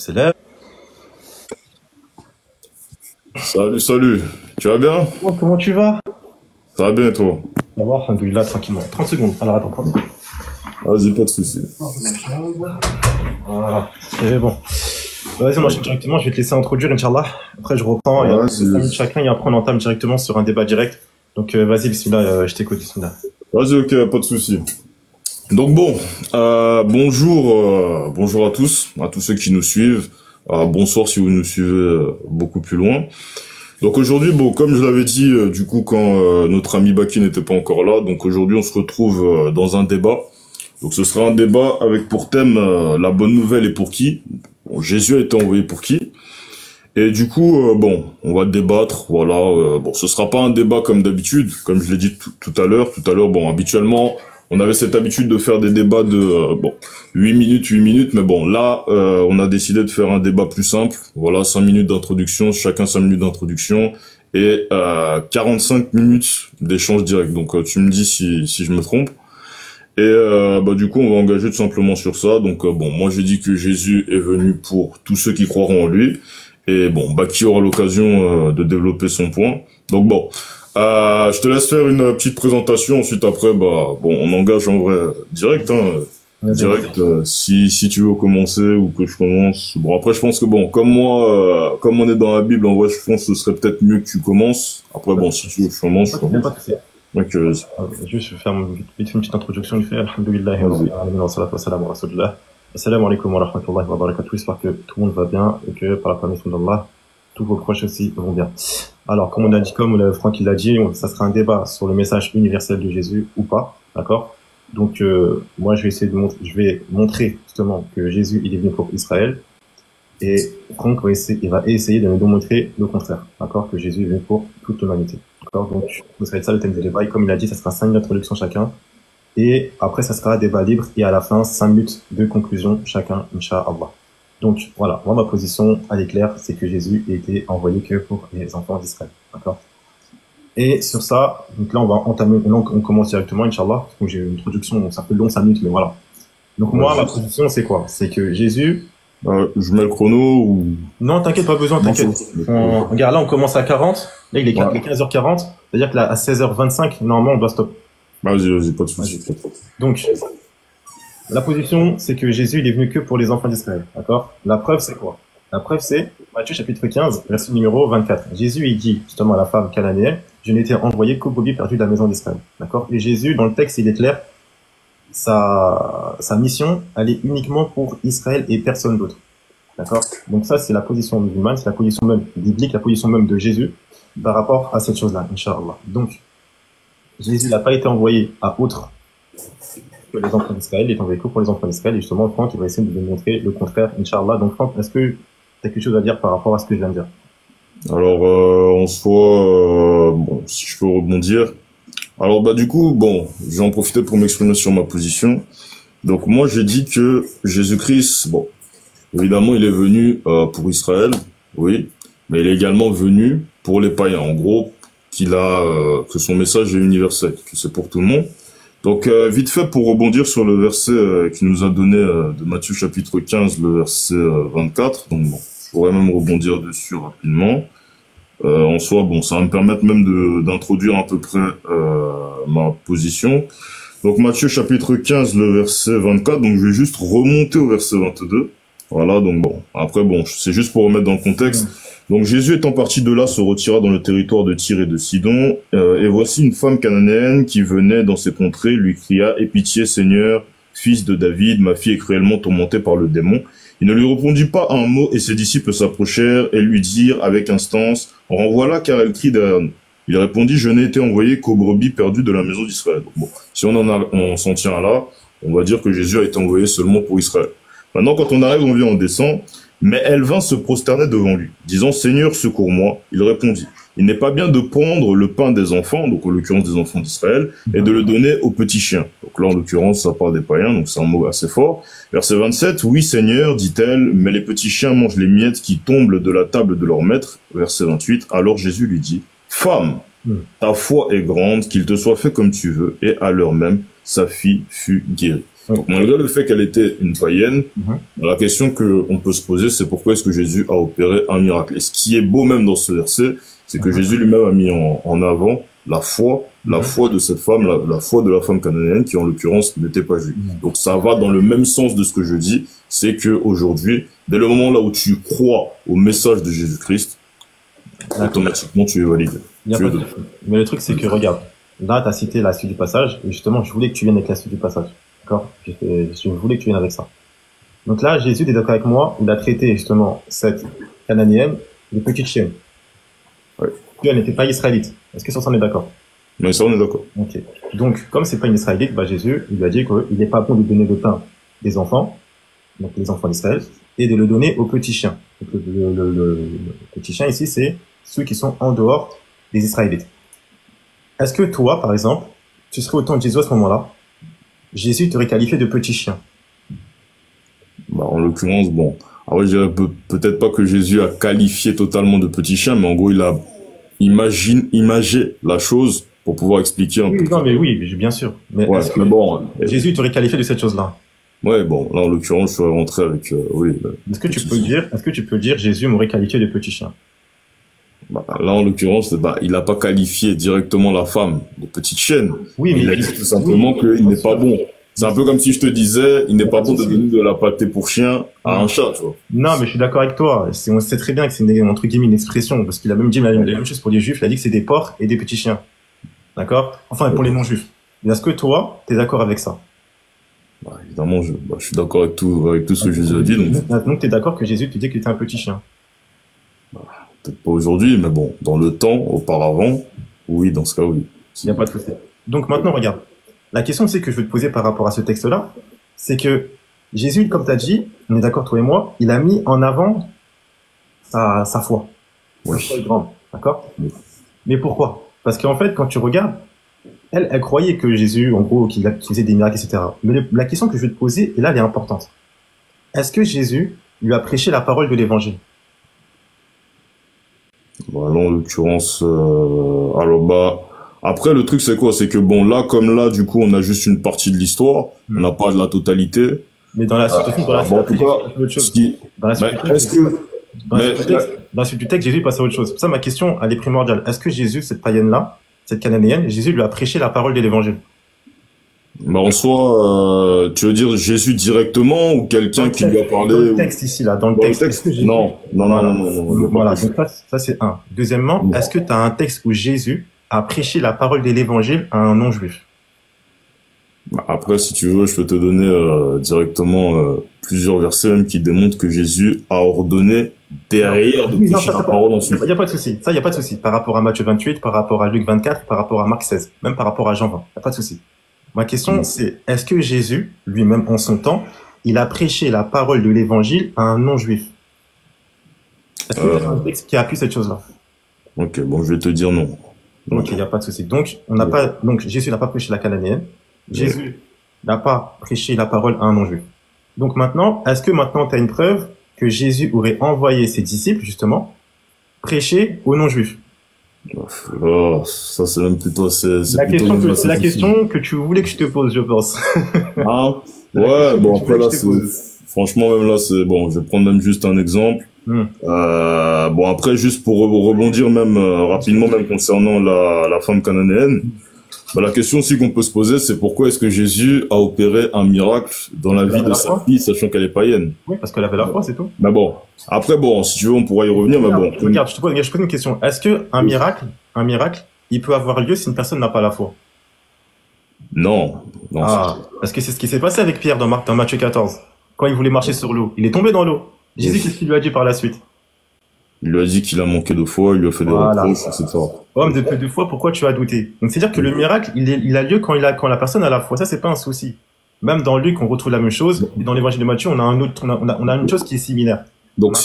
wassalam. Salut, salut. Tu vas bien? Comment tu vas? Ça va bien, toi? On va voir, alhamdoulilah, tranquillement. 30 secondes. Alors attends, 30 secondes. Vas-y, pas de soucis. Voilà, c'est bon. Vas-y, moi, directement, je vais te laisser introduire, Inch'Allah. Après, je reprends, il y a 5 minutes chacun, et après, on entame directement sur un débat direct. Donc, vas-y, bismillah, je t'écoute, bismillah. Vas-y, ok, pas de soucis. Donc bon, bonjour à tous ceux qui nous suivent. Bonsoir si vous nous suivez beaucoup plus loin. Donc aujourd'hui, bon, comme je l'avais dit, du coup, quand notre ami Baki n'était pas encore là, donc aujourd'hui, on se retrouve dans un débat. Donc ce sera un débat avec pour thème la bonne nouvelle et pour qui. Bon, Jésus a été envoyé pour qui. Et du coup, bon, on va débattre, voilà. Bon, ce sera pas un débat comme d'habitude, comme je l'ai dit tout à l'heure. Bon, habituellement, on avait cette habitude de faire des débats de 8 minutes, mais bon, là, on a décidé de faire un débat plus simple. Voilà, 5 minutes d'introduction, chacun 5 minutes d'introduction, et 45 minutes d'échange direct. Donc, tu me dis si je me trompe. Et du coup, on va engager tout simplement sur ça. Donc, bon, moi, j'ai dit que Jésus est venu pour tous ceux qui croiront en lui. Et bon, Baki aura l'occasion de développer son point. Donc bon, je te laisse faire une petite présentation. Ensuite, après, on engage en vrai direct, si tu veux commencer ou que je commence. Bon, après, je pense que bon, comme moi, comme on est dans la Bible, en vrai, je pense que ce serait peut-être mieux que tu commences. Après, bon, si tu veux que je commence, je commence. Okay, juste faire vite une petite introduction. Alhamdoulilah, wa salatu wa salam wa rasulillah. Assalamu alaikum wa rahmatullahi wa barakatuh. J'espère que tout le monde va bien et que par la permission d'Allah, tous vos proches aussi vont bien. Alors, comme Franck l'a dit, ça sera un débat sur le message universel de Jésus ou pas, d'accord? Donc, moi, je vais montrer justement que Jésus, il est venu pour Israël, et Franck va essayer de nous démontrer le contraire, d'accord? Que Jésus est venu pour toute l'humanité, d'accord? Donc, ça va être ça le thème du débat. Et comme il a dit, ça sera 5 minutes d'introduction chacun. Et après, ça sera un débat libre. Et à la fin, 5 minutes de conclusion chacun, Inch'Allah. Donc, voilà. Moi, ma position, elle est claire. C'est que Jésus a été envoyé que pour les enfants d'Israël. D'accord? Et sur ça, donc là, on va entamer, on commence directement, Inch'Allah. Donc, j'ai une introduction, donc ça fait long, 5 minutes, mais voilà. Donc, moi, ma position, c'est quoi? C'est que Jésus... je mets le chrono ou... Non, t'inquiète, pas besoin, t'inquiète. Regarde, là, on commence à 40. Là, il est 15h40. C'est-à-dire que là, à 16h25, normalement, on doit stopper. Vas-y, pas de soucis. Donc, la position, c'est que Jésus, il est venu que pour les enfants d'Israël, d'accord? La preuve, c'est quoi? La preuve, c'est Matthieu chapitre 15, verset numéro 24. Jésus, il dit justement à la femme cananéenne, je n'ai été envoyé qu'aux brebis perdues de la maison d'Israël, d'accord? Et Jésus, dans le texte, il est clair, sa mission, elle est uniquement pour Israël et personne d'autre, d'accord? Donc ça, c'est la position musulmane, c'est la position même biblique, la position même de Jésus par rapport à cette chose-là, Inch'Allah. Donc, Jésus n'a pas été envoyé à autre que les enfants d'Israël, il est envoyé que pour les enfants d'Israël, et justement, Franck, il va essayer de nous démontrer le contraire, Inch'Allah. Donc, Franck, est-ce que tu as quelque chose à dire par rapport à ce que je viens de dire? Alors, en soi, si je peux rebondir. Alors, du coup, je vais en profiter pour m'exprimer sur ma position. Donc, moi, j'ai dit que Jésus-Christ, évidemment, il est venu pour Israël, oui, mais il est également venu pour les païens. En gros, que son message est universel, que c'est pour tout le monde. Donc, vite fait, pour rebondir sur le verset qu'il nous a donné de Matthieu chapitre 15, le verset 24, donc je pourrais même rebondir dessus rapidement. En soi, ça va me permettre même d'introduire à peu près ma position. Donc, Matthieu chapitre 15, le verset 24, donc je vais juste remonter au verset 22. Voilà, donc après, c'est juste pour remettre dans le contexte. Donc Jésus étant parti de là se retira dans le territoire de Tyr et de Sidon, et voici une femme cananéenne qui venait dans ces contrées lui cria « Aie pitié Seigneur, fils de David, ma fille est cruellement tourmentée par le démon. » Il ne lui répondit pas un mot et ses disciples s'approchèrent et lui dirent avec instance « Renvoie-la car elle crie derrière nous. » Il répondit « Je n'ai été envoyé qu'aux brebis perdues de la maison d'Israël. » Si on s'en tient là, on va dire que Jésus a été envoyé seulement pour Israël. Maintenant, quand on arrive, on descend. Mais elle vint se prosterner devant lui, disant « Seigneur, secours-moi » Il répondit « Il n'est pas bien de prendre le pain des enfants, donc en l'occurrence des enfants d'Israël, et de le donner aux petits chiens. » Donc là, en l'occurrence, ça parle des païens, donc c'est un mot assez fort. Verset 27, « Oui, Seigneur, dit-elle, mais les petits chiens mangent les miettes qui tombent de la table de leur maître. » Verset 28, alors Jésus lui dit « Femme, ta foi est grande, qu'il te soit fait comme tu veux. » Et à l'heure même, sa fille fut guérie. Oui. Donc, malgré le fait qu'elle était une païenne, Mhm. la question que on peut se poser, c'est pourquoi est-ce que Jésus a opéré un miracle? Et ce qui est beau même dans ce verset, c'est que Mhm. Jésus lui-même a mis en avant la Mhm. foi de cette femme, la foi de la femme cananéenne qui en l'occurrence n'était pas juive. Mhm. Donc ça va dans le même sens de ce que je dis, c'est que aujourd'hui, dès le moment là où tu crois au message de Jésus-Christ, D'accord. automatiquement tu es validé. Il y a Tu pas es de de- souci. Mais le truc, c'est que, regarde, là, tu as cité la suite du passage, et justement, je voulais que tu viennes avec la suite du passage. D'accord? Je voulais que tu viennes avec ça. Donc là, Jésus, t'es d'accord avec moi, il a traité justement cette cananéenne de petite chienne. Ouais. Puis elle n'était pas israélite. Est-ce que sur ça on est d'accord? Mais ça on est d'accord. Ok. Donc, comme c'est pas une israélite, bah Jésus, il lui a dit qu'il n'est pas bon de donner le pain des enfants, donc les enfants d'Israël, et de le donner aux petits chiens. Donc le petit chien ici, c'est ceux qui sont en dehors des Israélites. Est-ce que toi, par exemple, tu serais au temps de Jésus à ce moment-là, Jésus t'aurait qualifié de petit chien? Bah, en l'occurrence, bon, alors je dirais peut-être pas que Jésus a qualifié totalement de petit chien, mais en gros il a imagé la chose pour pouvoir expliquer un peu. Oui, non, mais oui, bien sûr. Mais Ouais, est-ce que mais bon, Jésus t'aurait qualifié de cette chose-là? ouais, bon, là en l'occurrence, je suis rentré avec, oui, Est-ce que tu peux dire, Jésus m'aurait qualifié de petit chien? bah, là en l'occurrence, bah, il a pas qualifié directement la femme de petite chienne. Oui, Il mais a dit tout simplement qu'il n'est pas bon. C'est un peu comme si je te disais, il n'est pas bon de donner de la pâtée pour chien à un chat, tu vois. non, mais je suis d'accord avec toi. On sait très bien que c'est entre guillemets une expression, parce qu'il a même dit la même chose pour les juifs. Il a dit que c'est des porcs et des petits chiens. D'accord? Enfin, pour les non-juifs. Mais est-ce que toi, t'es d'accord avec ça? Bah, évidemment, je suis d'accord avec tout ce que Jésus a dit, Donc, t'es d'accord que Jésus te dit qu'il était un petit chien? peut-être pas aujourd'hui, mais bon, dans le temps, auparavant, oui, dans ce cas, oui. Il n'y a pas de souci. Donc maintenant, regarde. La question c'est que je veux te poser par rapport à ce texte-là, c'est que Jésus, comme tu as dit, on est d'accord toi et moi, il a mis en avant sa foi. Oui. Sa foi est grande, d'accord? Oui. Mais pourquoi? Parce qu'en fait, quand tu regardes, elle croyait que Jésus, en gros, qu'il faisait des miracles, etc. Mais la question que je vais te poser, et là, elle est importante. Est-ce que Jésus lui a prêché la parole de l'évangile? Bah, là, en l'occurrence, alors bah, après le truc c'est quoi? C'est que bon là comme là du coup on a juste une partie de l'histoire, on n'a pas de la totalité. Mais dans la suite, Bon, en tout cas, ce qui, dans la suite mais du texte, est-ce que, dans la suite du texte, Jésus passe à autre chose. Pour ça, ma question, elle est primordiale. Est-ce que Jésus, cette païenne-là, cette cananéenne, Jésus lui a prêché la parole de l'évangile? bah en soi, tu veux dire Jésus directement ou quelqu'un qui lui a parlé? Dans le texte ici, là, dans le Dans le texte. texte? Jésus- Non, non. Voilà, donc ça c'est un. Deuxièmement, Non. est-ce que tu as un texte où Jésus a prêché la parole de l'évangile à un non-juif? Bah, après, si tu veux, je peux te donner directement plusieurs versets même qui démontrent que Jésus a ordonné derrière de Oui, non, prêcher ça, la parole ensuite. il n'y a pas de souci. Ça, il n'y a pas de souci. Par rapport à Matthieu 28, par rapport à Luc 24, par rapport à Marc 16, même par rapport à Jean 20. Il n'y a pas de souci. Ma question, c'est, est-ce que Jésus, lui-même en son temps, il a prêché la parole de l'évangile à un non-juif? Est-ce qu'il y a un texte qui appuie cette chose-là? Ok, bon, je vais te dire non. Ok, il n'y a pas de souci. Donc, donc Jésus n'a pas prêché la cananéenne. Jésus n'a pas prêché la parole à un non-juif. Donc maintenant, est-ce que maintenant tu as une preuve que Jésus aurait envoyé ses disciples, justement, prêcher aux non-juifs? Oh, ça c'est même plutôt c'est La question que tu voulais que je te pose, je pense. Ah, ouais, bon après là c'est franchement même là c'est bon, je vais prendre même juste un exemple. Bon après juste pour rebondir même rapidement même concernant la femme cananéenne. Bah, la question aussi qu'on peut se poser, c'est pourquoi est-ce que Jésus a opéré un miracle dans la vie de sa fille, sachant qu'elle est païenne? Oui, parce qu'elle avait la foi, c'est tout. Mais bon, après bon, si tu veux, on pourra y revenir, mais bon. Regarde, je te pose une question. Est-ce que un miracle, il peut avoir lieu si une personne n'a pas la foi? Non. Ah, parce que c'est ce qui s'est passé avec Pierre dans Matthieu 14. Quand il voulait marcher sur l'eau, il est tombé dans l'eau. Jésus, qu'est-ce qu'il lui a dit par la suite? Il lui a dit qu'il a manqué de foi, il lui a fait des reproches, etc. Homme de peu de foi, pourquoi tu as douté? Donc c'est-à-dire que le miracle, il a lieu quand la personne a la foi. Ça, c'est pas un souci. Même dans Luc, on retrouve la même chose. Et dans l'évangile de Matthieu, on a une chose qui est similaire. Donc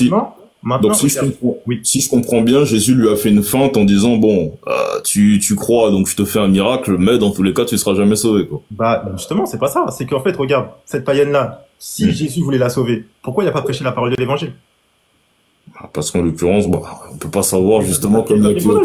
Maintenant, si je comprends bien, Jésus lui a fait une feinte en disant bon, tu crois, donc je te fais un miracle, mais dans tous les cas, tu seras jamais sauvé, quoi. Bah justement, c'est pas ça. C'est qu'en fait, regarde, cette païenne-là, si Jésus voulait la sauver, pourquoi il n'a pas prêché la parole de l'évangile? Parce qu'en l'occurrence, bah, on peut pas savoir justement comme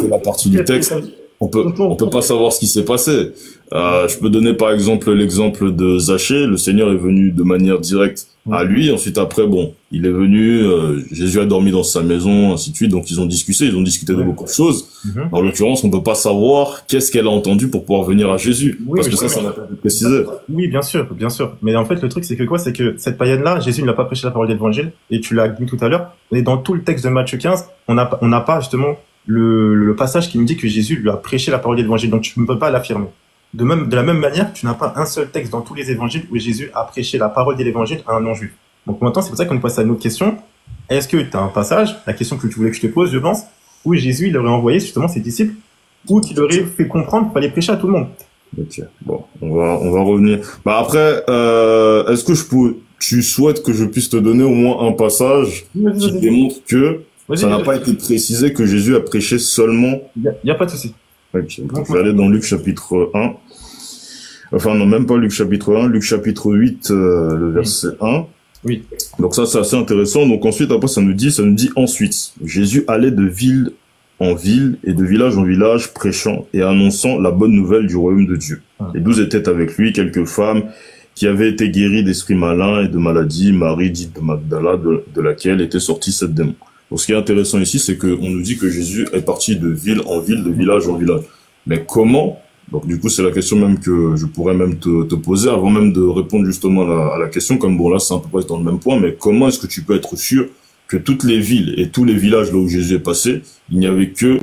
la partie du texte, on peut pas savoir ce qui s'est passé. Je peux donner par exemple l'exemple de Zachée. Le Seigneur est venu de manière directe à lui. Ensuite, après, bon, il est venu, Jésus a dormi dans sa maison, ainsi de suite. Donc, ils ont discuté de beaucoup de choses. En l'occurrence, on peut pas savoir qu'est-ce qu'elle a entendu pour pouvoir venir à Jésus. Oui, parce que ça n'a pas été précisé. Oui, bien sûr, bien sûr. Mais en fait, le truc, c'est que quoi? C'est que cette païenne-là, Jésus ne l'a pas prêché la parole d'évangile. Et tu l'as dit tout à l'heure. Mais dans tout le texte de Matthieu 15, on n'a pas justement le passage qui nous dit que Jésus lui a prêché la parole d'évangile. Donc, tu ne peux pas l'affirmer. De la même manière, tu n'as pas un seul texte dans tous les évangiles où Jésus a prêché la parole de l'évangile à un non-juif. Donc maintenant, c'est pour ça qu'on passe à une autre question. Est-ce que tu as un passage, la question que tu voulais que je te pose, je pense, où Jésus, il aurait envoyé justement ses disciples, ou qu'il aurait fait comprendre qu'il fallait prêcher à tout le monde? Ok, bon, on va revenir. Bah après, est-ce que tu souhaites que je puisse te donner au moins un passage qui démontre que ça n'a pas été précisé que Jésus a prêché seulement? Il y a pas de souci. Ok, donc je vais aller dans Luc chapitre 1. Enfin, non, même pas Luc chapitre 1, Luc chapitre 8, le verset 1. Oui. Donc ça, c'est assez intéressant. Donc ensuite, après, ça nous dit ensuite, Jésus allait de ville en ville et de village en village, prêchant et annonçant la bonne nouvelle du royaume de Dieu. Les 12 étaient avec lui, quelques femmes qui avaient été guéries d'esprits malins et de maladies, Marie dite de Magdala, de laquelle était sortie cette démon. Donc, ce qui est intéressant ici, c'est qu'on nous dit que Jésus est parti de ville en ville, de village en village. Mais comment? Donc, du coup, c'est la question même que je pourrais même te poser avant même de répondre justement à la question. Comme bon, là, c'est un peu près dans le même point, mais comment est-ce que tu peux être sûr que toutes les villes et tous les villages là où Jésus est passé, il n'y avait que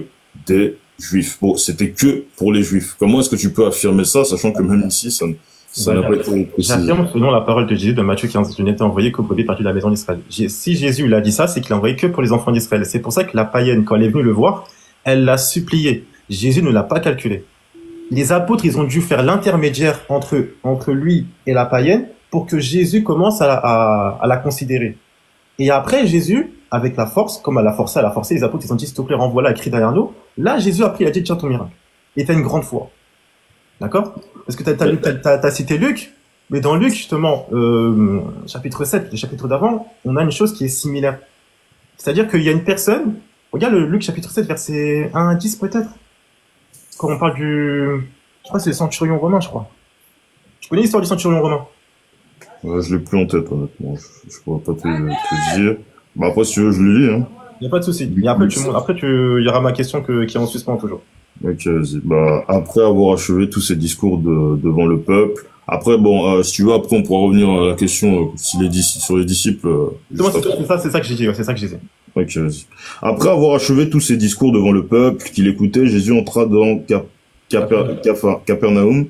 des Juifs? Bon, c'était que pour les Juifs. Comment est-ce que tu peux affirmer ça, sachant que même ici, ça n'a pas été précisé? J'affirme selon la parole de Jésus de Matthieu 15, je n'étais envoyé qu'aux brebis parties de la maison d'Israël. Si Jésus l'a dit ça, c'est qu'il l'a envoyé que pour les enfants d'Israël. C'est pour ça que la païenne, quand elle est venue le voir, elle l'a supplié. Jésus ne l'a pas calculé. Les apôtres, ils ont dû faire l'intermédiaire entre lui et la païenne pour que Jésus commence à la considérer. Et après, Jésus, avec la force, comme elle a forcé, les apôtres, ils ont dit, s'il te plaît, renvoie-la, écrit derrière nous. Là, Jésus a pris, il a dit, tiens ton miracle. Et t'as une grande foi. D'accord? Parce que t'as cité Luc, mais dans Luc, justement, chapitre 7, le chapitre d'avant, on a une chose qui est similaire. C'est-à-dire qu'il y a une personne, regarde le Luc chapitre 7, verset 1 à 10 peut-être, quand on parle je crois que c'est le centurion romain, je crois. Tu connais l'histoire du centurion romain? Je l'ai plus en tête, honnêtement. Je pourrais pas te dire. Bah après, si tu veux, je le lis, hein. Il n'y a pas de souci. Et après, il y aura ma question qui est en suspens toujours. Ok, vas-y. Bah, après avoir achevé tous ces discours devant le peuple, après, bon, si tu veux, après, on pourra revenir à la question sur les disciples. C'est ça que j'ai dit, c'est ça que j'ai dit. Ok, vas-y. Après avoir achevé tous ces discours devant le peuple qui l'écoutait, Jésus entra dans Capernaum.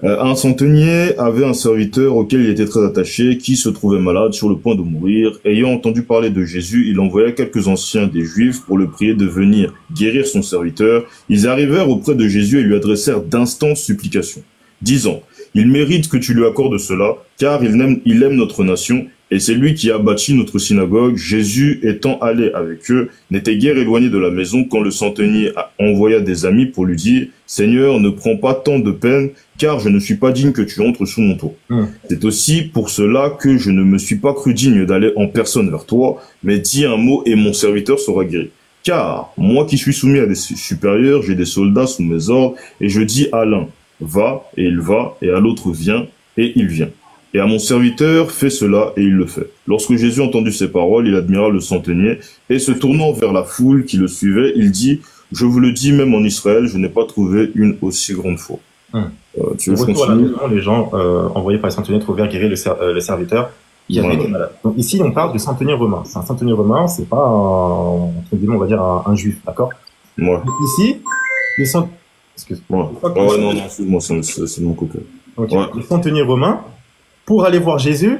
Un centenier avait un serviteur auquel il était très attaché, qui se trouvait malade, sur le point de mourir. Ayant entendu parler de Jésus, il envoya quelques anciens des Juifs pour le prier de venir guérir son serviteur. Ils arrivèrent auprès de Jésus et lui adressèrent d'instantes supplications, disant: il mérite que tu lui accordes cela, car il aime notre nation, et c'est lui qui a bâti notre synagogue. Jésus, étant allé avec eux, n'était guère éloigné de la maison quand le centenier envoya des amis pour lui dire: Seigneur, ne prends pas tant de peine, car je ne suis pas digne que tu entres sous mon toit. C'est aussi pour cela que je ne me suis pas cru digne d'aller en personne vers toi, mais dis un mot et mon serviteur sera guéri. Car moi qui suis soumis à des supérieurs, j'ai des soldats sous mes ordres, et je dis à l'un: va, et il va, et à l'autre: viens, et il vient. Et à mon serviteur, fais cela, et il le fait. Lorsque Jésus entendit ces paroles, il admira le centenier, et se tournant vers la foule qui le suivait, il dit: je vous le dis, même en Israël, je n'ai pas trouvé une aussi grande foi. Tu veux continuer? Les gens envoyés par les centeniers trouvèrent guérir le serviteur qui avait été malade. Donc ici, on parle du centenier romain. C'est un centenier romain, c'est pas entre guillemets, on va dire un juif, d'accord? Ouais. Ici, les centeniers... Excuse-moi. Non, excuse-moi, c'est de mon côté. Okay. Ouais. Le centenier romain, pour aller voir Jésus,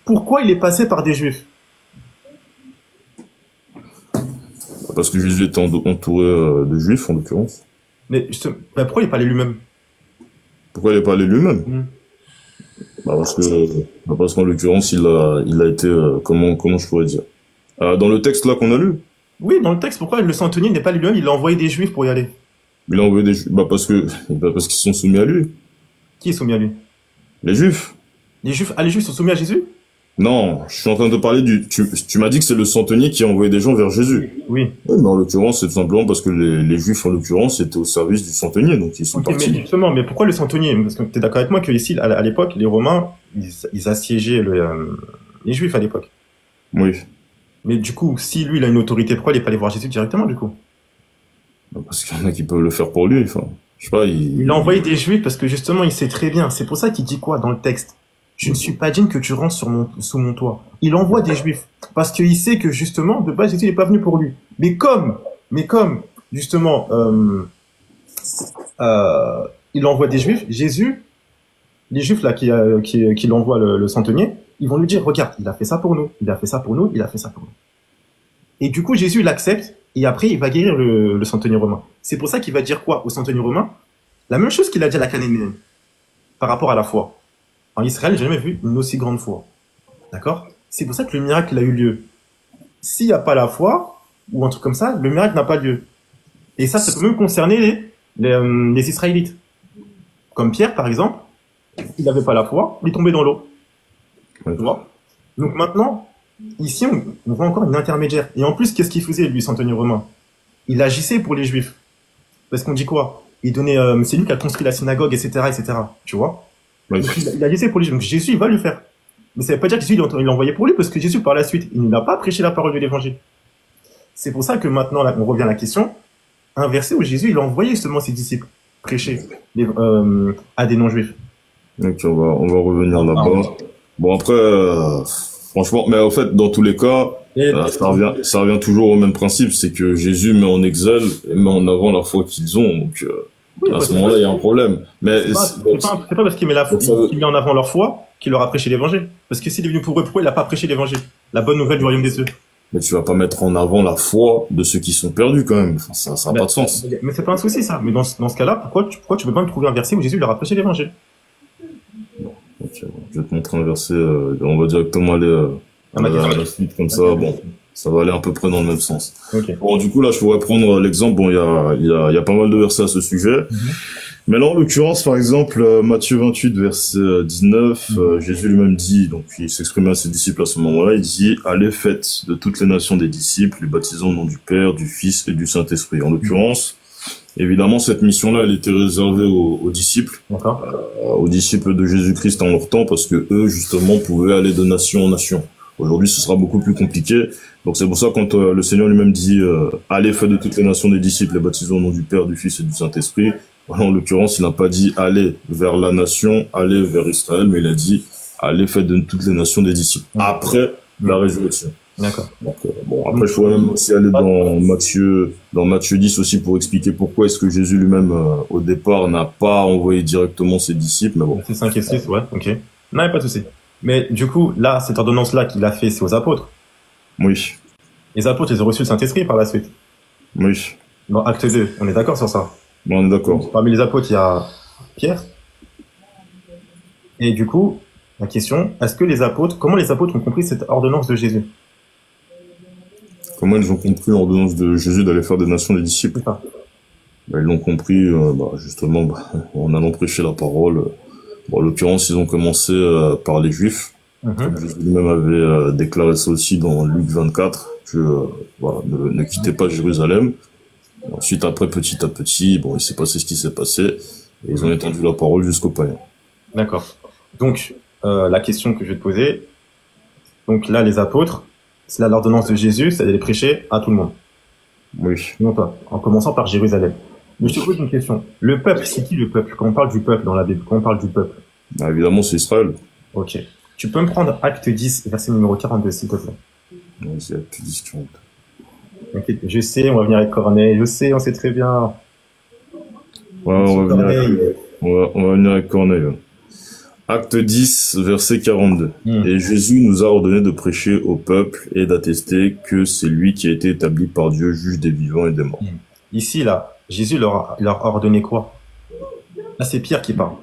pourquoi il est passé par des juifs? Parce que Jésus était entouré de juifs, en l'occurrence. Mais pourquoi il n'est pas allé lui-même? Pourquoi il n'est pas allé lui-même? Parce qu'en l'occurrence, il a été, comment je pourrais dire? Dans le texte là qu'on a lu? Oui, dans le texte, pourquoi le centenier n'est pas allé lui-même? Il a envoyé des juifs pour y aller. Il a envoyé des juifs, parce qu'ils sont soumis à lui. Qui est soumis à lui? Les juifs. Les juifs sont soumis à Jésus? Non, je suis en train de parler tu m'as dit que c'est le centenier qui a envoyé des gens vers Jésus. Oui. Oui, mais en l'occurrence, c'est tout simplement parce que les Juifs, en l'occurrence, étaient au service du centenier, donc ils sont Ok, mais partis. justement, mais pourquoi le centenier? Parce que tu es d'accord avec moi que ici, à l'époque, les Romains, ils assiégeaient les Juifs à l'époque. Oui. Mais du coup, si lui, il a une autorité, pourquoi il n'est pas allé voir Jésus directement, du coup? Parce qu'il y en a qui peuvent le faire pour lui, enfin. Je sais pas, Il a envoyé des Juifs parce que justement, il sait très bien. C'est pour ça qu'il dit quoi dans le texte? Je ne suis pas digne que tu rentres sous mon toit. Il envoie des Juifs parce qu'il sait que justement, de base, Jésus n'est pas venu pour lui. Mais comme justement, il envoie des Juifs, Jésus, les Juifs là qui l'envoient le centenier, ils vont lui dire, regarde, il a fait ça pour nous, il a fait ça pour nous, il a fait ça pour nous. Et du coup, Jésus l'accepte et après, il va guérir le centenier romain. C'est pour ça qu'il va dire quoi au centenier romain? La même chose qu'il a dit à la cananéenne par rapport à la foi. En Israël, j'ai jamais vu une aussi grande foi. D'accord? C'est pour ça que le miracle a eu lieu. S'il n'y a pas la foi, ou un truc comme ça, le miracle n'a pas lieu. Et ça peut même concerner les Israélites. Comme Pierre, par exemple, il n'avait pas la foi, il est tombé dans l'eau. Ouais. Tu vois? Donc maintenant, ici, on voit encore une intermédiaire. Et en plus, qu'est-ce qu'il faisait, lui, centenier romain? Il agissait pour les Juifs. Parce qu'on dit quoi? Il donnait, c'est lui qui a construit la synagogue, etc., etc. Tu vois? Ouais. Donc, il agissait pour les Juifs. Donc Jésus, il va le faire. Mais ça veut pas dire que Jésus, il l'a envoyé pour lui, parce que Jésus, par la suite, il ne l'a pas prêché la parole de l'évangile. C'est pour ça que maintenant, là, on revient à la question inversée où Jésus, il a envoyé seulement ses disciples prêcher à des non-juifs. Donc on va revenir là-bas. Bon après, franchement, mais en fait, dans tous les cas, ça revient toujours au même principe, c'est que Jésus met en exil et met en avant la foi qu'ils ont. Donc Oui, à ce moment-là, il y a un problème. Mais c'est pas parce qu'il met qu'il met en avant leur foi qu'il leur a prêché l'évangile. Parce que s'il est venu pour eux, pourquoi il n'a pas prêché l'évangile? La bonne nouvelle du royaume des cieux. mais tu vas pas mettre en avant la foi de ceux qui sont perdus quand même. Enfin, ça n'a pas de sens. Mais c'est pas un souci, ça. Mais dans ce cas-là, pourquoi tu peux pas me trouver un verset où Jésus leur a prêché l'évangile? Ok, je vais te montrer un verset. On va directement aller à la suite comme ça. Bon, ça va aller à peu près dans le même sens. Okay. Bon, du coup là, je pourrais prendre l'exemple. Bon, il y a pas mal de versets à ce sujet. Mais là, en l'occurrence, par exemple, Matthieu 28, verset 19, Jésus lui-même dit, donc il s'exprimait à ses disciples à ce moment-là, il dit « Allez, faites de toutes les nations des disciples, les baptisant au nom du Père, du Fils et du Saint-Esprit. » En l'occurrence, évidemment, cette mission-là, elle était réservée aux disciples, aux disciples de Jésus-Christ en leur temps, parce que eux, justement, pouvaient aller de nation en nation. Aujourd'hui, ce sera beaucoup plus compliqué. Donc c'est pour ça quand le Seigneur lui-même dit « Allez, faites de toutes les nations des disciples, les baptisant au nom du Père, du Fils et du Saint-Esprit », en l'occurrence, il n'a pas dit aller vers la nation, aller vers Israël, mais il a dit aller faire de toutes les nations des disciples. Après la résurrection. D'accord. Donc, bon, après, je pourrais même aussi aller dans Matthieu 10 aussi pour expliquer pourquoi est-ce que Jésus lui-même, au départ, n'a pas envoyé directement ses disciples, mais bon. C'est 5 et 6, ouais, ok. Non, pas de souci. Mais du coup, là, cette ordonnance-là qu'il a fait, c'est aux apôtres. Oui. Les apôtres, ils ont reçu le Saint-Esprit par la suite. Oui. Dans Acte 2, on est d'accord sur ça? Bon, on est d'accord. Parmi les apôtres, il y a Pierre. Et du coup, la question, comment les apôtres ont compris cette ordonnance de Jésus? Comment ils ont compris l'ordonnance de Jésus d'aller faire des nations des disciples? Ils l'ont compris, justement, en allant prêcher la parole. Bon, en l'occurrence, ils ont commencé par les Juifs. Comme Jésus lui-même avait déclaré ça aussi dans Luc 24, que ne quittez pas Jérusalem. Ensuite, après, petit à petit, bon, il s'est passé ce qui s'est passé, et ils ont étendu la parole jusqu'aux païens. D'accord. Donc, la question que je vais te poser, donc là, les apôtres, c'est là l'ordonnance de Jésus, c'est d'aller prêcher à tout le monde. Oui. Non pas, en commençant par Jérusalem. Mais je te pose une question. Le peuple, c'est qui le peuple? Quand on parle du peuple dans la Bible, quand on parle du peuple? Évidemment, c'est Israël. Ok. Tu peux me prendre Acte 10, verset numéro 42, s'il te plaît? C'est Acte 10, 42. Okay. Je sais, on va venir avec Corneille. Je sais, on sait très bien. Ouais, on va venir avec Corneille. Acte 10, verset 42. Et Jésus nous a ordonné de prêcher au peuple et d'attester que c'est lui qui a été établi par Dieu, juge des vivants et des morts. Ici, là, Jésus leur a ordonné quoi? Là, c'est Pierre qui parle.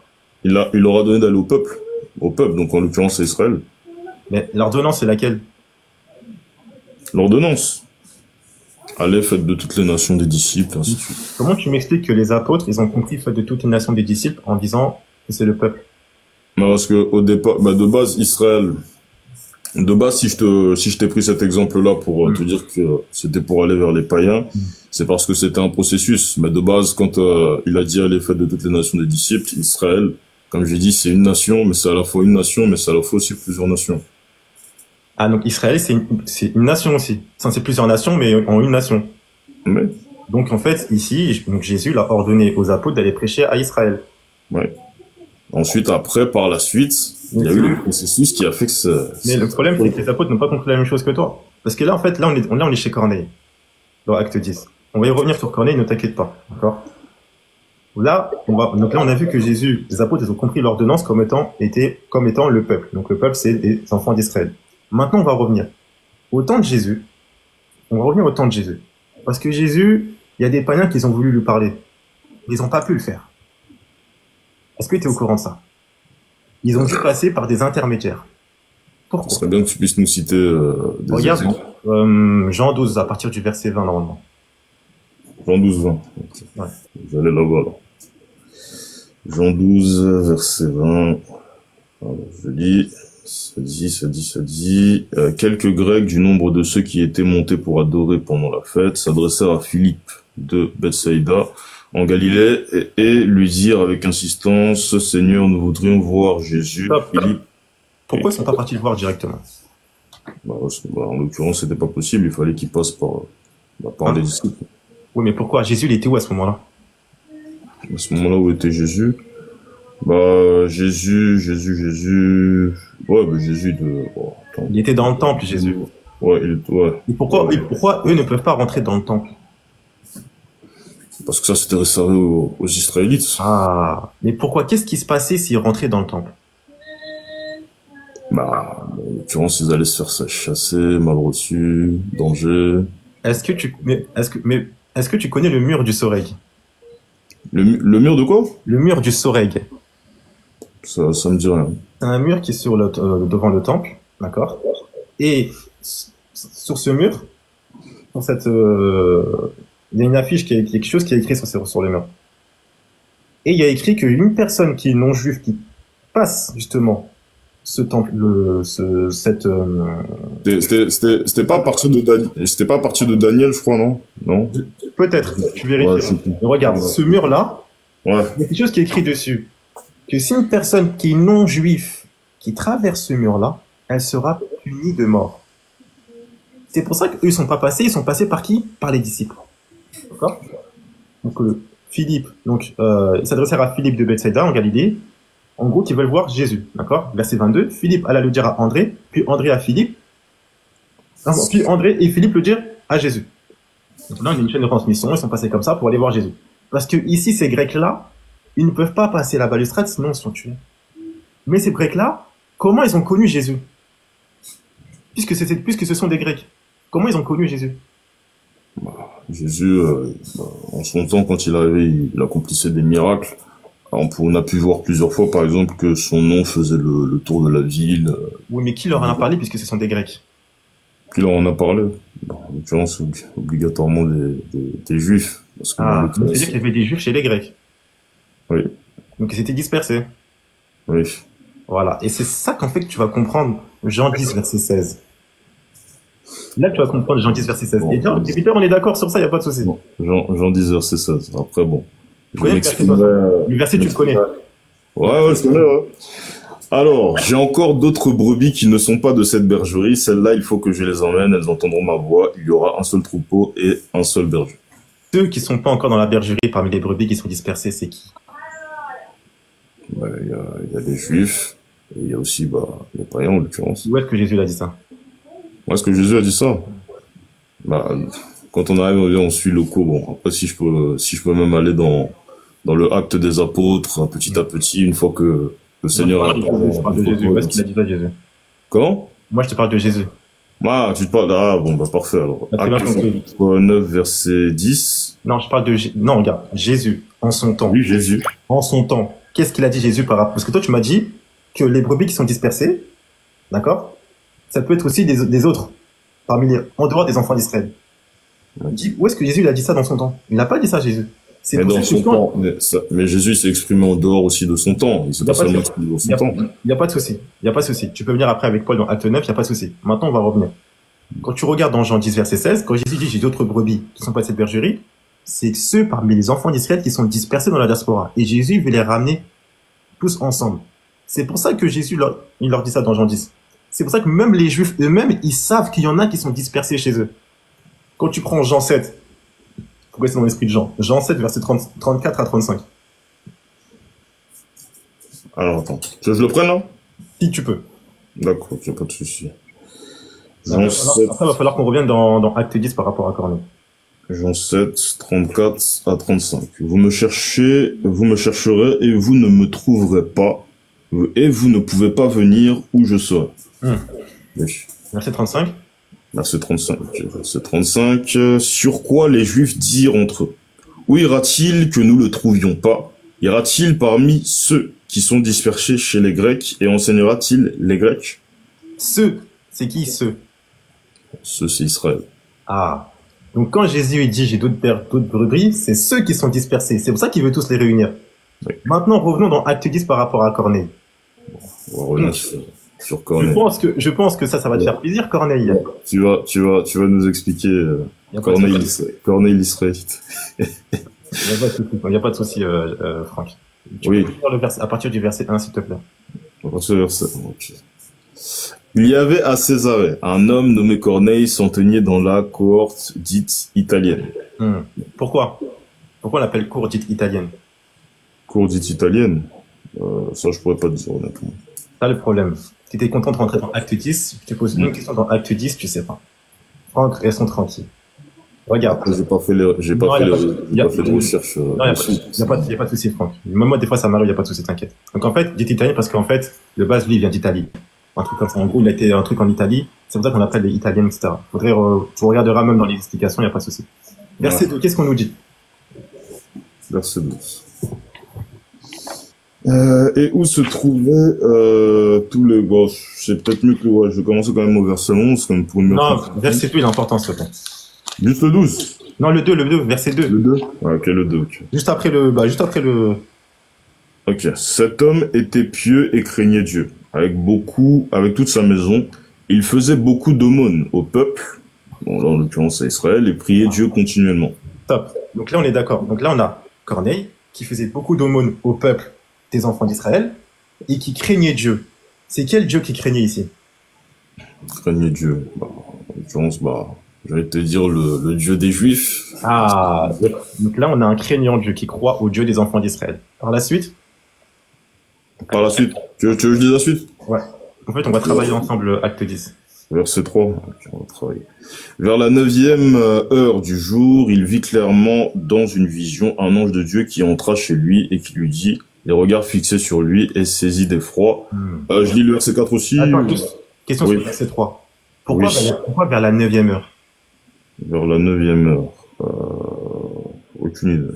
Il leur a donné d'aller au peuple, donc en l'occurrence c'est Israël. Mais l'ordonnance, c'est laquelle? L'ordonnance. Allez, faites de toutes les nations des disciples, ainsi de suite. Comment tu m'expliques que les apôtres, ils ont compris faites de toutes les nations des disciples en disant que c'est le peuple? Parce que au départ, de base, Israël, De base, si je t'ai pris cet exemple-là pour te dire que c'était pour aller vers les païens, c'est parce que c'était un processus. Mais de base, quand il a dit allez, faites de toutes les nations des disciples, Israël, comme j'ai dit, c'est une nation, mais c'est à la fois une nation, mais c'est à la fois aussi plusieurs nations. Ah, donc Israël, c'est une nation aussi. Enfin, c'est plusieurs nations, mais en une nation. Mais, Donc en fait, ici, donc Jésus l'a ordonné aux apôtres d'aller prêcher à Israël. ouais. Ensuite, après, par la suite, il y a eu le processus qui a fait que Mais le problème, c'est que les apôtres n'ont pas compris la même chose que toi. Parce que là, en fait, là, on est chez Corneille, dans Acte 10. On va y revenir sur Corneille, ne t'inquiète pas, d'accord? Donc là, on a vu que Jésus, les apôtres, ils ont compris l'ordonnance comme étant le peuple. Donc le peuple, c'est les enfants d'Israël. Maintenant, on va revenir au temps de Jésus. On va revenir au temps de Jésus. Parce que Jésus, il y a des païens qui ont voulu lui parler. Ils n'ont pas pu le faire. Est-ce que tu es au courant de ça? Ils ont dû passer par des intermédiaires. Ce Pourquoi? serait bien que tu puisses nous citer des Regarde, exemples. Jean 12, à partir du verset 20, normalement. Jean 12, 20. Ok. Ouais. J'allais là-bas, là. Jean 12, verset 20. Alors, je lis, ça dit, quelques Grecs du nombre de ceux qui étaient montés pour adorer pendant la fête s'adressèrent à Philippe de Bethsaïda en Galilée et lui dirent avec insistance, Seigneur, nous voudrions voir Jésus. Stop. Philippe, Pourquoi ils sont pas partis le voir directement? en l'occurrence, c'était pas possible, il fallait qu'il passe par les disciples. Oui, mais pourquoi? Jésus, il était où à ce moment-là? À ce moment-là où était Jésus, Jésus, ouais, Jésus attends. Il était dans le temple, Jésus. Ouais, ouais. Et pourquoi eux ne peuvent pas rentrer dans le temple? Parce que ça, c'était réservé aux Israélites. Ah, mais pourquoi? Qu'est-ce qui se passait s'ils rentraient dans le temple? En l'occurrence, ils allaient se faire chasser, mal reçus, danger. Est-ce que tu connais le mur du Soreg? Le mur de quoi? Le mur du Soreg. Ça me dit rien. C'est un mur qui est devant le temple, d'accord? Et sur ce mur, il y a une affiche quelque chose qui est écrit sur le mur. Et il y a écrit qu'une personne qui est non juive, qui passe justement ce temple, C'était pas à partir de Daniel, c'était pas à partir de Daniel, je crois, non? Non? peut-être, tu vérifies. Ouais, c'est tout. Mais regarde, ce mur-là, Ouais. il y a quelque chose qui est écrit dessus. Que si une personne qui est non juive, qui traverse ce mur-là, elle sera punie de mort. C'est pour ça qu'eux, ils sont pas passés, ils sont passés par qui? Par les disciples. D'accord? Donc, Philippe, ils s'adressèrent à Philippe de Bethsaïda, en Galilée. En gros, ils veulent voir Jésus. D'accord? Verset 22. Philippe alla le dire à André, puis André à Philippe. Non, puis André et Philippe le dirent à Jésus. Donc là, on a une chaîne de transmission, ils sont passés comme ça pour aller voir Jésus. Parce que ici, ces Grecs-là, ils ne peuvent pas passer la balustrade, sinon ils sont tués. Mais ces Grecs-là, comment ils ont connu Jésus? Puisque ce sont des Grecs. Comment ils ont connu Jésus? Jésus, en son temps, quand il arrivait, il accomplissait des miracles. On a pu voir plusieurs fois, par exemple, que son nom faisait le tour de la ville. Oui, mais qui leur en a parlé puisque ce sont des Grecs? Qui leur en a parlé? En l'occurrence, obligatoirement des Juifs. Parce que c'est-à-dire qu'il y avait des Juifs chez les Grecs. Oui. Donc ils étaient dispersés. Oui. Voilà. Et c'est ça qu'en fait que tu vas comprendre Jean 10, verset 16. Là, tu vas comprendre Jean 10, verset 16. Bon, et bien, Peter, on est d'accord sur ça, il n'y a pas de souci. Bon, Jean 10, verset 16. Après, bon. Tu connais le verset, tu le connais. Ouais, je connais, ouais. Alors, j'ai encore d'autres brebis qui ne sont pas de cette bergerie. Celles-là, il faut que je les emmène. Elles entendront ma voix. Il y aura un seul troupeau et un seul berger. Ceux qui sont pas encore dans la bergerie, parmi les brebis qui sont dispersés, c'est qui? Il y a les Juifs. Et il y a aussi, les païens, en l'occurrence. Où est-ce que Jésus a dit ça? Où est-ce que Jésus a dit ça? Quand on arrive, on suit le cours. Bon, après, si je peux même aller dans le acte des apôtres, petit à petit, une fois que le Seigneur a... Je parle de Jésus. Où est-ce qu'il a dit ça, Jésus? Comment? Moi, je te parle de Jésus. Tu te parles... Ah, bon, parfait, alors. Acte 9, verset 10. Non, je parle de... Non, regarde. Jésus, en son temps. Oui, Jésus. En son temps. Qu'est-ce qu'il a dit, Jésus, par rapport... Parce que toi, tu m'as dit que les brebis qui sont dispersées, d'accord? Ça peut être aussi des autres, en dehors des enfants d'Israël. Où est-ce que Jésus il a dit ça dans son temps? Il n'a pas dit ça, Jésus. C'est Mais pour dans ça que son temps, mais Jésus s'est exprimé en dehors aussi de son temps. Il s'est pas seulement exprimé dans son temps. il n'y a pas de souci. Il n'y a pas de souci. Tu peux venir après avec Paul dans Acte 9, il n'y a pas de souci. Maintenant, on va revenir. Quand tu regardes dans Jean 10, verset 16, quand Jésus dit j'ai d'autres brebis qui sont pas de cette bergerie, c'est ceux parmi les enfants d'Israël qui sont dispersés dans la diaspora. Et Jésus veut les ramener tous ensemble. C'est pour ça que Jésus, il leur dit ça dans Jean 10. C'est pour ça que même les Juifs eux-mêmes, ils savent qu'il y en a qui sont dispersés chez eux. Quand tu prends Jean 7, pourquoi c'est dans l'esprit de Jean? Jean 7, verset 34 à 35. Alors, attends. Que je le prenne, là? Si tu peux. D'accord, il n'y a pas de souci. Après, il va falloir qu'on revienne dans Acte 10 par rapport à Corneille. Jean 7, 34 à 35. Vous me chercherez et vous ne me trouverez pas, et vous ne pouvez pas venir où je serai. Oui. Verset 35. Verset 35. Verset 35. Sur quoi les Juifs dirent entre eux? Où ira-t-il que nous le trouvions pas? Ira-t-il parmi ceux qui sont dispersés chez les Grecs et enseignera-t-il les Grecs? Ceux, c'est qui ceux? Ceux, c'est Israël. Ah. Donc quand Jésus dit j'ai d'autres brebis, c'est ceux qui sont dispersés. C'est pour ça qu'il veut tous les réunir. Oui. Maintenant, revenons dans Acte 10 par rapport à Corneille. On va revenir sur Corneille. Je pense que ça va te faire plaisir, Corneille. Tu vas nous expliquer Corneille l'Israélite. Il n'y a pas de souci, Franck. Tu oui. peux lire le verset, à partir du verset 1, s'il te plaît. À partir du verset 1, ok. Il y avait à Césarée un homme nommé Corneille, centenier dans la cohorte dite italienne. Pourquoi on l'appelle cour dite italienne? Cour dite italienne, ça je pourrais pas te dire honnêtement. Ça le problème. Si t'es content de rentrer dans Acte 10, je te pose une question dans Acte 10, tu sais pas. Franck, restons tranquilles. Regarde. J'ai pas fait de recherche. Non, y a pas de souci, Franck. Même moi, des fois, ça m'arrive, y a pas de souci, t'inquiète. Donc, en fait, dite italienne parce qu'en fait, de base, lui, il vient d'Italie. Un truc comme ça. En gros, il a été un truc en Italie. C'est pour ça qu'on l'appelle les Italiens, etc. Tu regarderas même dans les explications, y a pas de souci. Verset 2, qu'est-ce qu'on nous dit? Verset 12. Et où se trouvaient tous les... Bon, c'est peut-être mieux que... Ouais, je vais commencer quand même au verset 11, comme pour une... Non, verset 2, il est important, s'il te plaît. Juste le 12? Non, le 2, verset 2. Le 2? Ouais, ok, le 2, ok. Juste après le... Ok. Cet homme était pieux et craignait Dieu. Avec toute sa maison, il faisait beaucoup d'aumônes au peuple, bon là en l'occurrence à Israël, et priait Dieu continuellement. Top. Donc là on est d'accord. Donc là on a Corneille qui faisait beaucoup d'aumônes au peuple des enfants d'Israël et qui craignait Dieu. C'est quel Dieu qui craignait ici? Craignait Dieu. En l'occurrence, j'allais te dire le Dieu des Juifs. Ah, donc là on a un craignant Dieu qui croit au Dieu des enfants d'Israël. Par la suite? Par la suite. Tu veux que je dise la suite? Ouais. En fait, on va travailler ensemble, Acte 10. Verset 3. Okay, on va travailler. Vers la 9e heure du jour, il vit clairement dans une vision un ange de Dieu qui entra chez lui et qui lui dit, les regards fixés sur lui et saisi d'effroi. Je lis le verset 4 aussi. Attends, question sur le verset 3. Pourquoi vers la 9e heure? Vers la 9e heure. Aucune idée.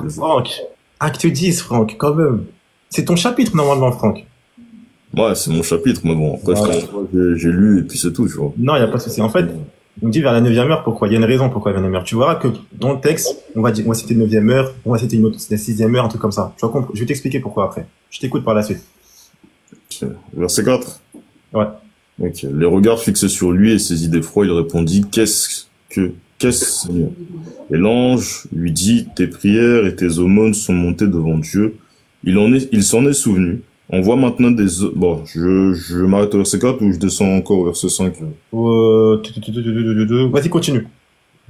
Franck. Acte 10, Franck, quand même. C'est ton chapitre, normalement, Franck. Ouais, c'est mon chapitre, mais bon, après, j'ai lu et puis c'est tout, tu vois. Non, il n'y a pas de souci. En fait, on dit vers la 9e heure, pourquoi? Il y a une raison pourquoi vers la 9e heure. Tu verras que dans le texte, on va citer 9e heure, on va citer une autre, la 6e heure, un truc comme ça. Tu vois, je vais t'expliquer pourquoi après. Je t'écoute par la suite. Okay. Verset 4. Ouais. Ok. Les regards fixés sur lui et saisi d'effroi, il répondit, qu'est-ce, Seigneur? Et l'ange lui dit, tes prières et tes aumônes sont montées devant Dieu. Il s'en est souvenu. On voit maintenant des... Bon, je m'arrête au verset 4 ou je descends encore au verset 5? Vas-y, continue.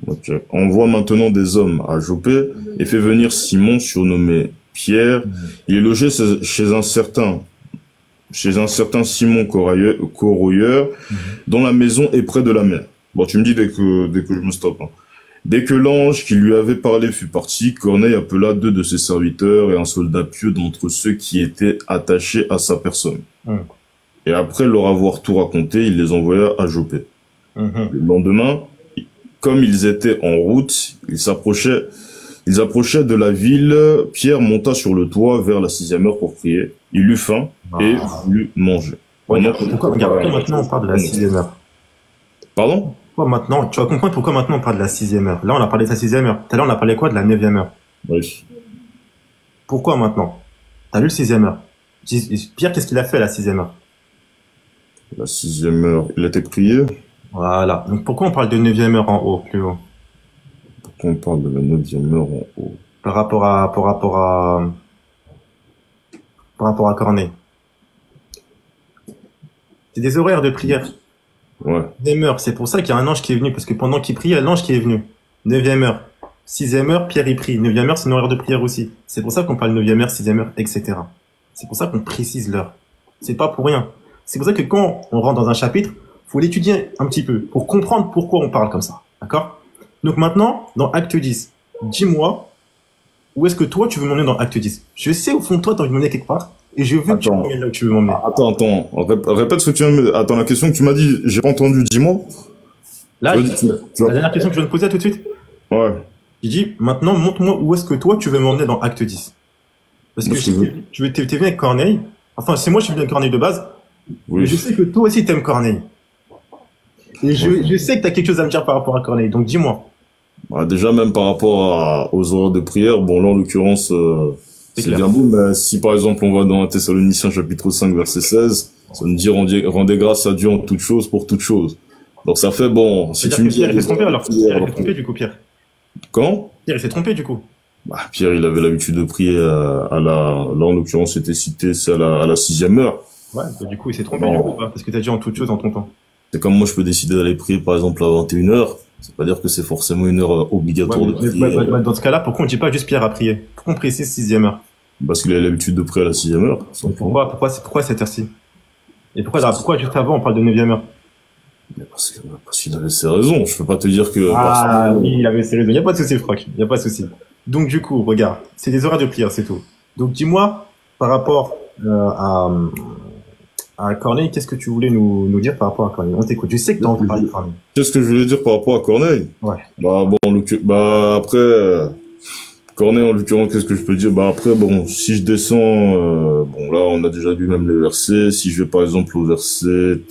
Ok. On voit maintenant des hommes à Joppé et fait venir Simon, surnommé Pierre. Il est logé chez un certain Simon corroyeur, dont la maison est près de la mer. Bon, tu me dis dès que je me stoppe. Hein. Dès que l'ange qui lui avait parlé fut parti, Corneille appela 2 de ses serviteurs et un soldat pieux d'entre ceux qui étaient attachés à sa personne. Et après leur avoir tout raconté, il les envoya à Joppé. Le lendemain, comme ils étaient en route, ils approchaient de la ville. Pierre monta sur le toit vers la 6e heure pour prier. Il eut faim et voulut manger. Pourquoi maintenant on parle de la 6e heure? Pardon? Pourquoi maintenant, tu vas comprendre pourquoi maintenant on parle de la sixième heure. Là, on a parlé de la sixième heure. Tout à l'heure, on a parlé quoi de la neuvième heure. Oui. Pourquoi maintenant? T'as lu le sixième heure. Pierre, qu'est-ce qu'il a fait à la sixième heure? La sixième heure, il était prié. Voilà. Donc pourquoi on parle de neuvième heure en haut, plus haut? Pourquoi on parle de la neuvième heure en haut? Par rapport à Corneille. C'est des horaires de prière. Ouais. Neuvième heure, c'est pour ça qu'il y a un ange qui est venu, parce que pendant qu'il prie, il y a l'ange qui est venu. Neuvième heure. Sixième heure, Pierre y prie. Neuvième heure, c'est une horaire de prière aussi. C'est pour ça qu'on parle neuvième heure, sixième heure, etc. C'est pour ça qu'on précise l'heure. C'est pas pour rien. C'est pour ça que quand on rentre dans un chapitre, faut l'étudier un petit peu pour comprendre pourquoi on parle comme ça. D'accord? Donc maintenant, dans Acte 10, dis-moi, où est-ce que toi tu veux m'emmener dans Acte 10? Je sais au fond de toi, t'as envie de m'emmener quelque part, et je veux que tu m'emmènes là où tu veux m'emmener. Attends. Répète ce que tu viens de me... Attends, la question que tu m'as dit, j'ai pas entendu, dis-moi. Là, la dernière question que je viens de poser tout de suite. Ouais. J'ai dit, maintenant, montre-moi où est-ce que toi tu veux m'emmener dans Acte 10. Parce que t'es venu avec Corneille. Enfin, c'est moi je suis venu avec Corneille de base. Oui. Mais je sais que toi aussi t'aimes Corneille. Et je sais que t'as quelque chose à me dire par rapport à Corneille. Donc dis-moi. Bah, déjà, même par rapport aux horaires de prière, bon, là, en l'occurrence, c'est bien beau, mais si par exemple on va dans 1 Thessaloniciens chapitre 5 verset 16, ça nous dit rendez grâce à Dieu en toutes choses pour toutes choses. Donc ça fait bon, si tu me dis... Pierre s'est trompé alors. Pierre s'est trompé du coup, Pierre. Quand? Pierre s'est trompé du coup. Bah, Pierre, il avait l'habitude de prier là, en l'occurrence, c'était cité, c'est à la sixième heure. Ouais, bah, du coup, il s'est trompé du coup, parce que t'as dit en toute chose en ton temps. C'est comme moi, je peux décider d'aller prier, par exemple, à 21h. C'est pas dire que c'est forcément une heure obligatoire de prier. Dans ce cas-là, pourquoi on dit pas juste Pierre a prié? Pourquoi on précise sixième heure? Parce qu'il a l'habitude de prier à la sixième heure. Pourquoi cette heure-ci? Et pourquoi juste avant on parle de neuvième heure? Parce qu'il avait ses raisons. Je peux pas te dire que... Ah oui, il avait ses raisons. Il y a pas de souci, Froc. Il y a pas de souci. Donc du coup, regarde, c'est des horaires de prière, c'est tout. Donc dis-moi, par rapport à Corneille, qu'est-ce que tu voulais nous dire par rapport à Corneille? On t'écoute. Je sais que t'as envie de parler de Corneille. Qu'est-ce que je voulais dire par rapport à Corneille? Ouais. Après, Corneille, en l'occurrence, qu'est-ce que je peux dire? Bah, après, bon, si je descends, bon, là, on a déjà lu même les versets. Si je vais, par exemple, au verset,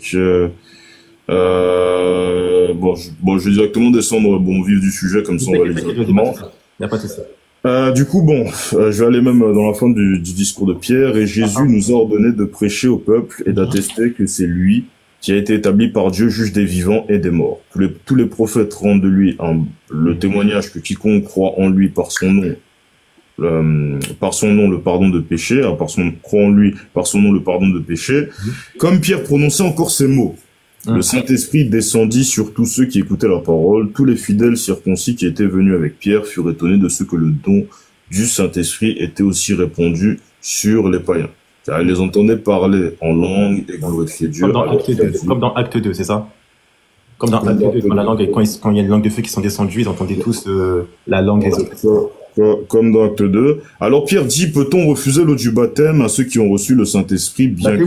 je vais directement descendre, bon, au vif du sujet, comme ça, on va aller directement. Il n'y a pas de souci. Du coup, bon, je vais aller même dans la fin du discours de Pierre. Et Jésus nous a ordonné de prêcher au peuple et d'attester que c'est lui qui a été établi par Dieu, juge des vivants et des morts. Tous les prophètes rendent de lui le témoignage que quiconque croit en lui par son nom le pardon de péché, croit en lui par son nom le pardon de péché. Comme Pierre prononçait encore ces mots, le Saint-Esprit descendit sur tous ceux qui écoutaient la parole. Tous les fidèles circoncis qui étaient venus avec Pierre furent étonnés de ce que le don du Saint-Esprit était aussi répandu sur les païens. Car ils les entendaient parler en langue et glorifier Dieu. Comme dans Acte 2, c'est ça? Comme dans Acte 2, quand il y a une langue de feu qui sont descendues, ils entendaient tous la langue des autres. Comme dans Acte 2. Alors Pierre dit, peut-on refuser l'eau du baptême à ceux qui ont reçu le Saint-Esprit bien que...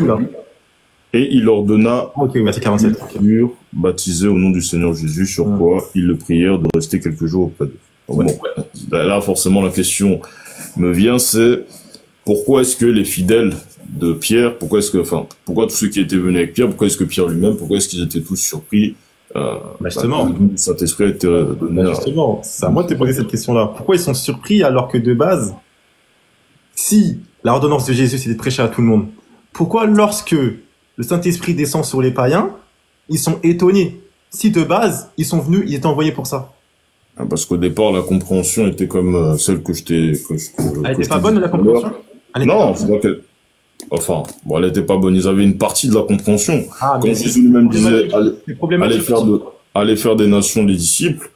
Et il ordonna furent baptisés au nom du Seigneur Jésus, sur quoi ils le prièrent de rester quelques jours auprès d'eux. Bon, là, forcément, la question me vient, c'est pourquoi est-ce que les fidèles de Pierre, pourquoi tous ceux qui étaient venus avec Pierre, pourquoi est-ce que Pierre lui-même, pourquoi est-ce qu'ils étaient tous surpris justement, le Saint-Esprit a été donné justement, c'est à moi de te poser cette question-là. Pourquoi ils sont surpris alors que de base, si l'ordonnance de Jésus c'est de prêcher à tout le monde, pourquoi lorsque le Saint-Esprit descend sur les païens, ils sont étonnés? Si de base, ils sont venus, ils étaient envoyés pour ça. Parce qu'au départ, la compréhension était comme celle que je t'ai... Elle était pas bonne, la compréhension? Non, c'est vrai qu'elle... Enfin, bon, elle était pas bonne. Ils avaient une partie de la compréhension. Quand Jésus lui-même disait allez faire des nations les disciples,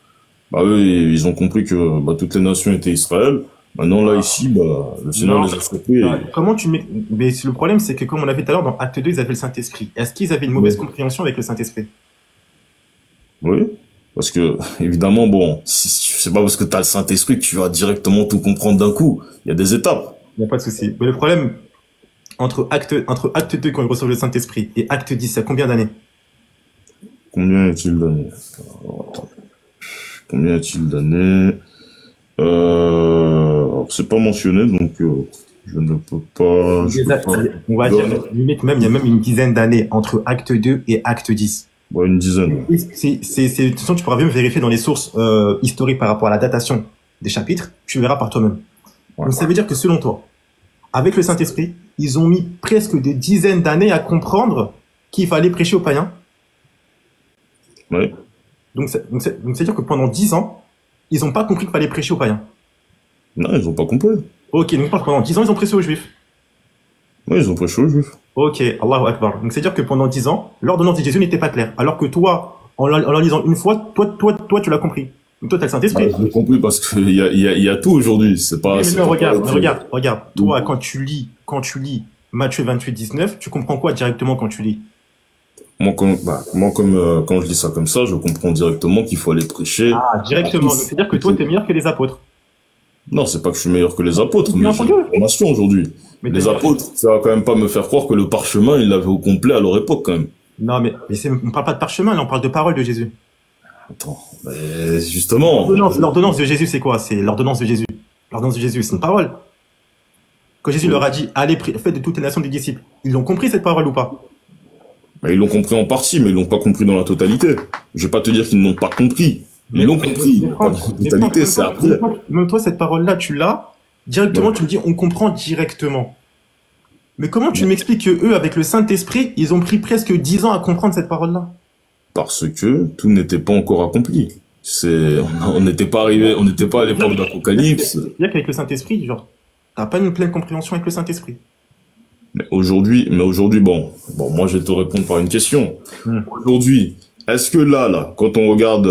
bah eux, ils ont compris que toutes les nations étaient Israël. Maintenant, là, ici, le Seigneur les a surpris. Comment tu mets... Mais le problème, c'est que, comme on l'a vu tout à l'heure, dans Acte 2, ils avaient le Saint-Esprit. Est-ce qu'ils avaient une mauvaise compréhension avec le Saint-Esprit? Oui. Parce que, évidemment, bon, c'est pas parce que t'as le Saint-Esprit que tu vas directement tout comprendre d'un coup. Il y a des étapes. Il n'y a pas de souci. Mais le problème, entre acte 2, quand ils reçoivent le Saint-Esprit, et Acte 10, c'est combien d'années? Combien est-il d'années? Combien est-il d'années? C'est pas mentionné, donc je ne peux pas... On va dire, limite même, il y a même une dizaine d'années entre Acte 2 et Acte 10. Bon, une dizaine. De toute façon, tu pourras même vérifier dans les sources historiques par rapport à la datation des chapitres, tu verras par toi-même. Ouais. Donc ça veut dire que selon toi, avec le Saint-Esprit, ils ont mis presque des dizaines d'années à comprendre qu'il fallait prêcher aux païens. Ouais. Donc c'est-à-dire que pendant 10 ans, ils n'ont pas compris qu'il fallait prêcher aux païens. Non, ils ont pas compris. Ok, donc pendant 10 ans, ils ont prêché aux juifs. Ouais, ils ont prêché aux juifs. Ok, Allahu Akbar. Donc c'est-à-dire que pendant 10 ans, l'ordonnance de Jésus n'était pas claire. Alors que toi, en la lisant une fois, toi, tu l'as compris. Donc toi, tu as le Saint-Esprit. Ouais, je l'ai compris parce qu'il y a tout aujourd'hui. C'est pas. Mais non, regarde. Toi, quand tu lis Matthieu 28, 19, tu comprends quoi directement quand tu lis? Moi, quand je lis ça comme ça, je comprends directement qu'il faut aller prêcher. Ah, directement. Donc c'est-à-dire que toi, t'es meilleur que les apôtres. Non, c'est pas que je suis meilleur que les apôtres, mais j'ai entendu. l'information aujourd'hui. Mais Les apôtres, ça va quand même pas me faire croire que le parchemin, ils l'avaient au complet à leur époque, quand même. Non, mais on parle pas de parchemin, là, on parle de parole de Jésus. Attends, mais justement. L'ordonnance de Jésus, c'est quoi? C'est l'ordonnance de Jésus. L'ordonnance de Jésus, c'est une parole. Quand Jésus leur a dit, allez, faites de toutes les nations des disciples, ils ont compris cette parole ou pas? Ils l'ont compris en partie, mais ils l'ont pas compris dans la totalité. Je vais pas te dire qu'ils n'ont pas compris. Ils l'ont compris. Dans la totalité, c'est après. Même toi, cette parole-là, tu l'as. Directement, ouais. Tu me dis, on comprend directement. Mais comment tu m'expliques que eux, avec le Saint-Esprit, ils ont pris presque 10 ans à comprendre cette parole-là? Parce que tout n'était pas encore accompli. On n'était pas arrivé, on n'était pas à l'époque d'Apocalypse. C'est-à-dire qu'avec le Saint-Esprit, genre, t'as pas une pleine compréhension avec le Saint-Esprit. Mais aujourd'hui, bon, moi je vais te répondre par une question. Aujourd'hui, est-ce que là, quand on regarde,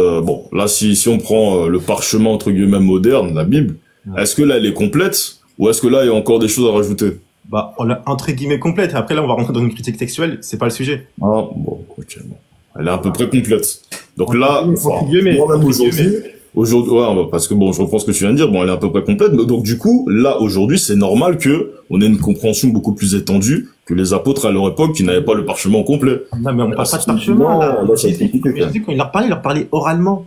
là, si on prend le parchemin entre guillemets moderne, la Bible, est-ce que là elle est complète ou est-ce que là il y a encore des choses à rajouter? Bah, entre guillemets complète. Après là, on va rentrer dans une critique textuelle. C'est pas le sujet. Ah bon, ok, bon. Elle est à peu près complète. Donc là, moi-même aujourd'hui, ouais, parce que bon, je reprends ce que tu viens de dire. Bon, elle est à peu près complète. Donc du coup, là aujourd'hui, c'est normal que on ait une compréhension beaucoup plus étendue que les apôtres à leur époque qui n'avaient pas le parchemin complet. Non, mais on parle pas de parchemin. Jésus, quand il leur parlait oralement.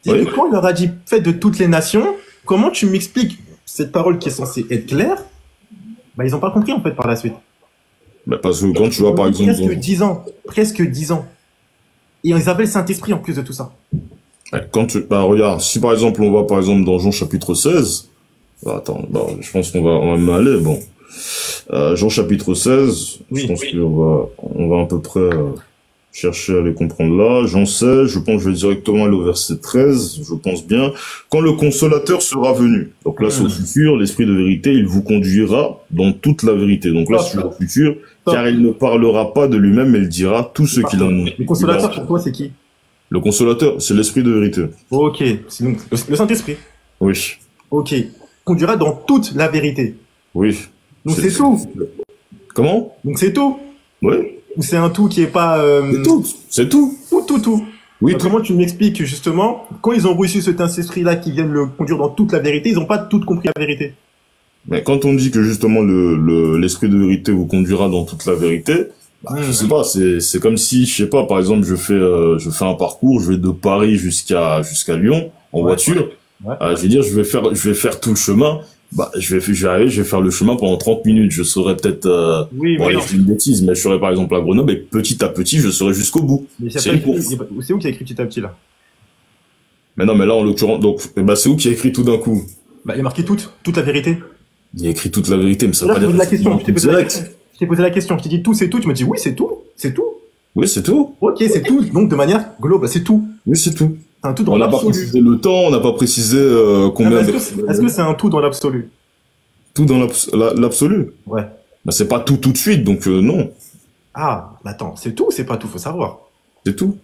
Ouais. Quand il leur a dit faites de toutes les nations, comment tu m'expliques cette parole qui est censée être claire? Bah, ils ont pas compris en fait par la suite. Bah, parce que quand tu vois par exemple presque 10 ans. Et ils avaient le Saint-Esprit en plus de tout ça. Regarde, si par exemple on va par exemple dans Jean chapitre 16, je pense qu'on va même aller, Jean chapitre 16, oui. Je pense qu'on va à peu près chercher à les comprendre là. Jean 16, je pense que je vais directement aller au verset 13, je pense bien. Quand le consolateur sera venu, donc là c'est au futur, l'esprit de vérité, il vous conduira dans toute la vérité. Donc là c'est au futur, car il ne parlera pas de lui-même, mais il dira tout ce qu'il en a. Le consolateur pour toi c'est qui? Le consolateur, c'est l'esprit de vérité. Ok, c'est donc le Saint-Esprit. Oui. Ok, conduira dans toute la vérité. Oui. Donc c'est tout. Comment? Donc c'est tout. Oui. Ou c'est un tout qui est pas... C'est tout. Tout. Oui. Comment tu m'expliques justement, quand ils ont reçu cet Saint-Esprit-là qui vient le conduire dans toute la vérité, ils n'ont pas tout compris la vérité. Mais quand on dit que justement l'esprit de vérité vous conduira dans toute la vérité, je sais pas, c'est comme si, je sais pas, par exemple, je fais un parcours, je vais de Paris jusqu'à Lyon en voiture. Ouais. Je veux dire, je vais faire tout le chemin. Je vais arriver, je vais faire le chemin pendant 30 minutes. Je serai peut-être, je fais une bêtise, mais je serai par exemple à Grenoble et petit à petit, je serai jusqu'au bout. C'est où qui a écrit petit à petit, là? Mais non, mais là, en l'occurrence, donc, c'est où qui a écrit tout d'un coup? Il a marqué toute la vérité. Il a écrit toute la vérité, mais ça veut pas dire... Je t'ai posé la question, je t'ai dit tout, c'est tout, tu m'as dit oui, c'est tout. Oui, c'est tout. Ok, c'est tout, donc de manière globale, c'est tout. Oui, c'est tout. Un tout dans on n'a pas précisé le temps, on n'a pas précisé combien... Est-ce que c'est un tout dans l'absolu? Tout dans l'absolu? Ouais. C'est pas tout de suite, donc non. Ah, attends, c'est tout ou c'est pas tout, faut savoir. C'est tout.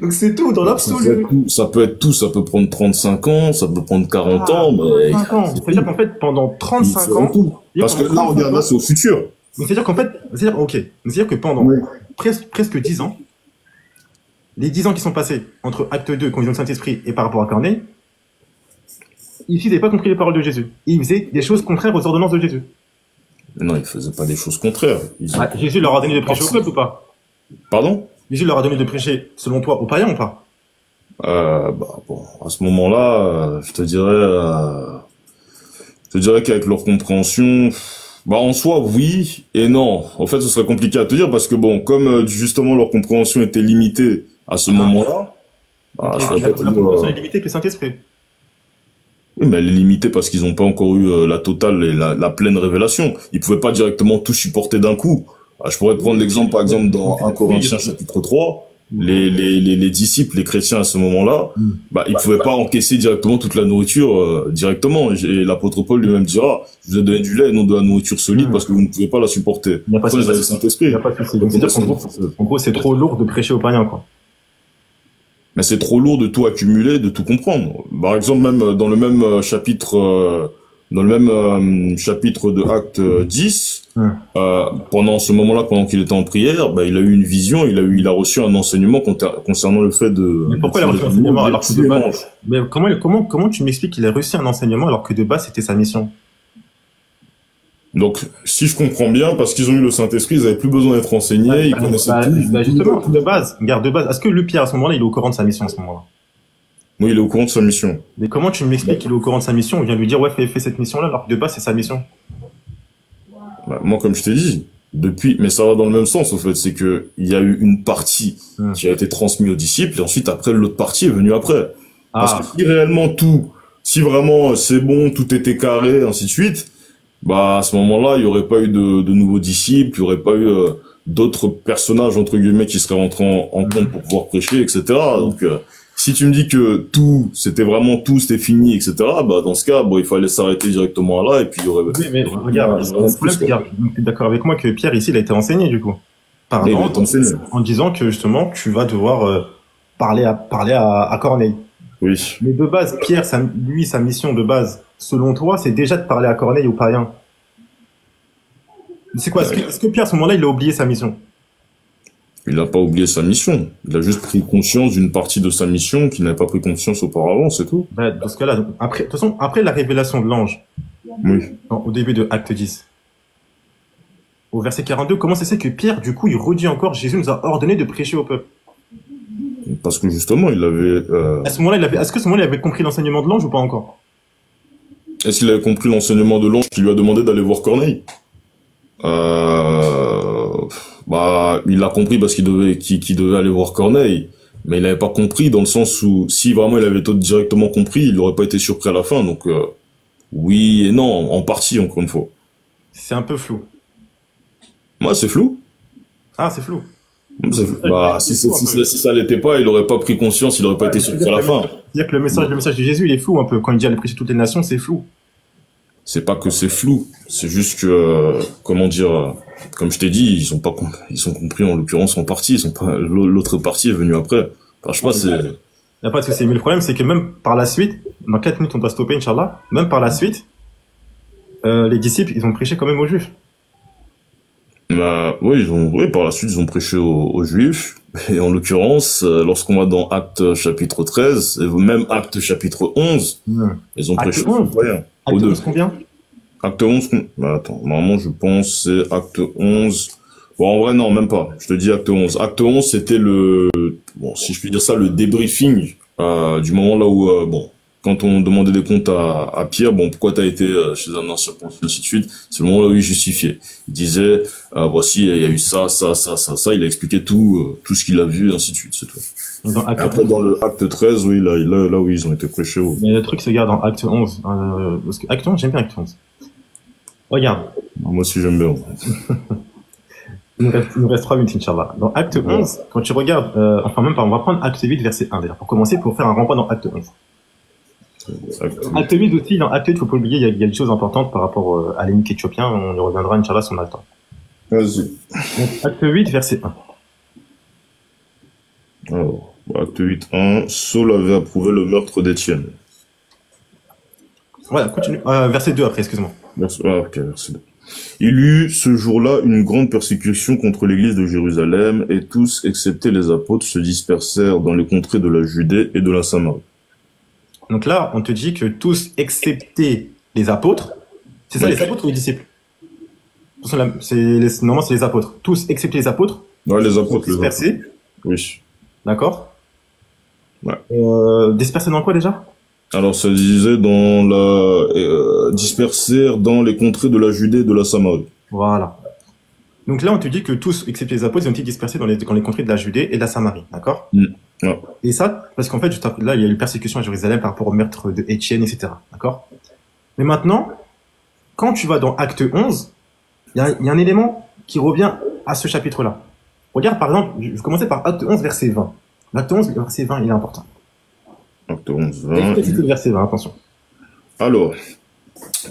Donc c'est tout dans l'absolu. Ça peut être tout, ça peut prendre 35 ans, ça peut prendre 40 ans, mais... 35 ans. C'est-à-dire qu'en fait, pendant 35 ans... Tout. Parce que là, regarde, là, c'est au futur. C'est-à-dire qu'en fait... C'est-à-dire que pendant presque 10 ans, les 10 ans qui sont passés entre acte 2, conviction de Saint-Esprit, et par rapport à Corneille, ils n'avaient pas compris les paroles de Jésus. Ils faisaient des choses contraires aux ordonnances de Jésus. Mais non, ils faisaient pas des choses contraires. Jésus leur a donné de prêcher au peuple ou pas? Pardon? Jésus leur a donné de prêcher, selon toi, aux païens ou pas? À ce moment-là, je te dirais qu'avec leur compréhension, Bah en soi oui et non. En fait, ce serait compliqué à te dire parce que bon, comme justement leur compréhension était limitée à ce moment-là, bah, je Ok, serais la pas te dire, compréhension est limitée que le Saint-Esprit. oui, mais elle est limitée parce qu'ils n'ont pas encore eu la totale et la pleine révélation. Ils pouvaient pas directement tout supporter d'un coup. Ah, je pourrais te prendre l'exemple, par exemple, dans 1 Corinthiens chapitre 3, les disciples, les chrétiens à ce moment-là, bah, ils pouvaient pas encaisser directement toute la nourriture directement. Et l'apôtre Paul lui-même dira, je vous ai donné du lait et non de la nourriture solide parce que vous ne pouvez pas la supporter. Il n'y a pas de Après, ils avaient le souci. Il Saint-Esprit. n'y a pas de souci. Donc, c'est-à-dire qu'en gros, c'est trop lourd de prêcher aux païens, quoi. Mais c'est trop lourd de tout accumuler, de tout comprendre. Par exemple, même dans le même chapitre, chapitre de Acte 10, pendant ce moment-là, pendant qu'il était en prière, bah, il a eu une vision, il a reçu un enseignement concernant le fait de. Mais pourquoi il a reçu un enseignement alors que de base, mais comment tu m'expliques qu'il a reçu un enseignement alors que de base c'était sa mission? Donc, si je comprends bien, parce qu'ils ont eu le Saint-Esprit, ils avaient plus besoin d'être enseignés, ils connaissaient tout. Justement, de base, garde de base. Est-ce que le Pierre à ce moment-là, il est au courant de sa mission à ce moment-là? Oui, il est au courant de sa mission. Mais comment tu m'expliques qu'il est au courant de sa mission? On vient lui dire ouais, fais cette mission-là alors que de base c'est sa mission. Bah, moi, comme je t'ai dit, depuis, mais ça va dans le même sens, en fait, c'est que il y a eu une partie qui a été transmise aux disciples, et ensuite, après, l'autre partie est venue après. Parce que si réellement si vraiment c'est bon, tout était carré, ainsi de suite, bah, à ce moment-là, il y aurait pas eu de nouveaux disciples, il y aurait pas eu d'autres personnages, entre guillemets, qui seraient rentrés en compte pour pouvoir prêcher, etc. Donc, si tu me dis que c'était fini, etc., bah, dans ce cas, bon, il fallait s'arrêter directement là, et puis il y aurait... Oui, mais regarde, tu es d'accord avec moi que Pierre, ici, il a été enseigné, du coup. Par exemple, en disant que, justement, tu vas devoir parler à Corneille. Oui. Mais de base, Pierre, sa mission de base, selon toi, c'est déjà de parler à Corneille aux païens. C'est quoi? Est-ce que Pierre, à ce moment-là, il a oublié sa mission? Il n'a pas oublié sa mission. Il a juste pris conscience d'une partie de sa mission qu'il n'avait pas pris conscience auparavant, c'est tout. Bah, dans ce cas-là, après, de toute façon, après la révélation de l'ange, oui. Au début de Acte 10, au verset 42, comment c'est que Pierre, du coup, il redit encore, Jésus nous a ordonné de prêcher au peuple? Parce que justement, il avait... À ce moment-là, est-ce que à ce moment-là, il avait compris l'enseignement de l'ange ou pas encore? Est-ce qu'il avait compris l'enseignement de l'ange qui lui a demandé d'aller voir Corneille? Bah, il l'a compris parce qu'il devait aller voir Corneille. Mais il n'avait pas compris dans le sens où, si vraiment il avait directement compris, il n'aurait pas été surpris à la fin. Donc, oui et non, en partie, encore une fois. C'est un peu flou. Moi, c'est flou. Ah, c'est flou. Bah, si ça l'était pas, il aurait pas pris conscience, il aurait pas été surpris à la fin. C'est-à-dire que le message de Jésus, il est flou un peu. Quand il dit aller prêcher toutes les nations, c'est flou. C'est pas que c'est flou, c'est juste que, comment dire, comme je t'ai dit, ils sont compris en l'occurrence en partie, l'autre partie est venue après. Enfin, je sais pas, c'est... Y a pas de souci. Mais le problème, c'est que même par la suite, dans 4 minutes, on doit stopper, Inch'Allah, même par la suite, les disciples, ils ont prêché quand même aux Juifs. Bah, oui, par la suite, ils ont prêché aux Juifs. Et en l'occurrence, lorsqu'on va dans Acte chapitre 13, et même Acte chapitre 11, ils ont prêché aux païens. Acte 11 combien? Acte 11, bah, attends, normalement, je pense, c'est Acte 11. Bon, en vrai, non, même pas. Je te dis Acte 11. Acte 11, c'était bon, si je puis dire ça, le débriefing, du moment là où, bon, quand on demandait des comptes à Pierre, bon, pourquoi t'as été chez un ancien prophète, ainsi de suite, c'est le moment là où il justifiait. Il disait, voici, il y a eu ça, il a expliqué tout ce qu'il a vu, ainsi de suite, c'est tout. Après, dans le Acte 13, oui, là où ils ont été prêchés. Mais le truc, c'est, regarde, dans Acte 11, parce que Acte 11, j'aime bien Acte 11. Regarde. Moi aussi, j'aime bien. Il nous reste 3 minutes, Inch'Allah. Dans Acte 11, quand tu regardes, enfin même pas, on va prendre Acte 8, verset 1, d'ailleurs, pour commencer, pour faire un renvoi dans Acte 11. Acte 8 aussi, dans Acte 8, faut pas oublier, il y a des choses importantes par rapport à l'énigme éthiopien, on y reviendra, Inch'Allah, si on a le temps. Vas-y. Donc, Acte 8, verset 1. Alors, Acte 8, 1, Saul avait approuvé le meurtre d'Étienne. Voilà, continue. Verset 2 après, excuse-moi. Ok, verset 2. Il eut ce jour-là une grande persécution contre l'église de Jérusalem, et tous, excepté les apôtres, se dispersèrent dans les contrées de la Judée et de la Samarie. Donc là, on te dit que tous, excepté les apôtres, c'est ça, les apôtres ou les disciples? Normalement, c'est les apôtres. Tous, excepté les apôtres. Ouais, les apôtres. Dispersés. Oui. D'accord. Ouais. Dispersés dans quoi déjà? Alors, ça disait dans la dispersèrent dans les contrées de la Judée et de la Samarie. Voilà. Donc là, on te dit que tous, excepté les apôtres, ils ont été dispersés dans les contrées de la Judée et de la Samarie, d'accord? Ouais. Et ça, parce qu'en fait, juste après, là, il y a eu une persécution à Jérusalem par rapport au meurtre de Étienne, etc., d'accord? Mais maintenant, quand tu vas dans Acte 11, il y a un élément qui revient à ce chapitre-là. Regarde, par exemple, je vais commencer par Acte 11, verset 20. Acte 11, verset 20, il est important. Acte 11, Et 20. le verset 20, attention. Alors,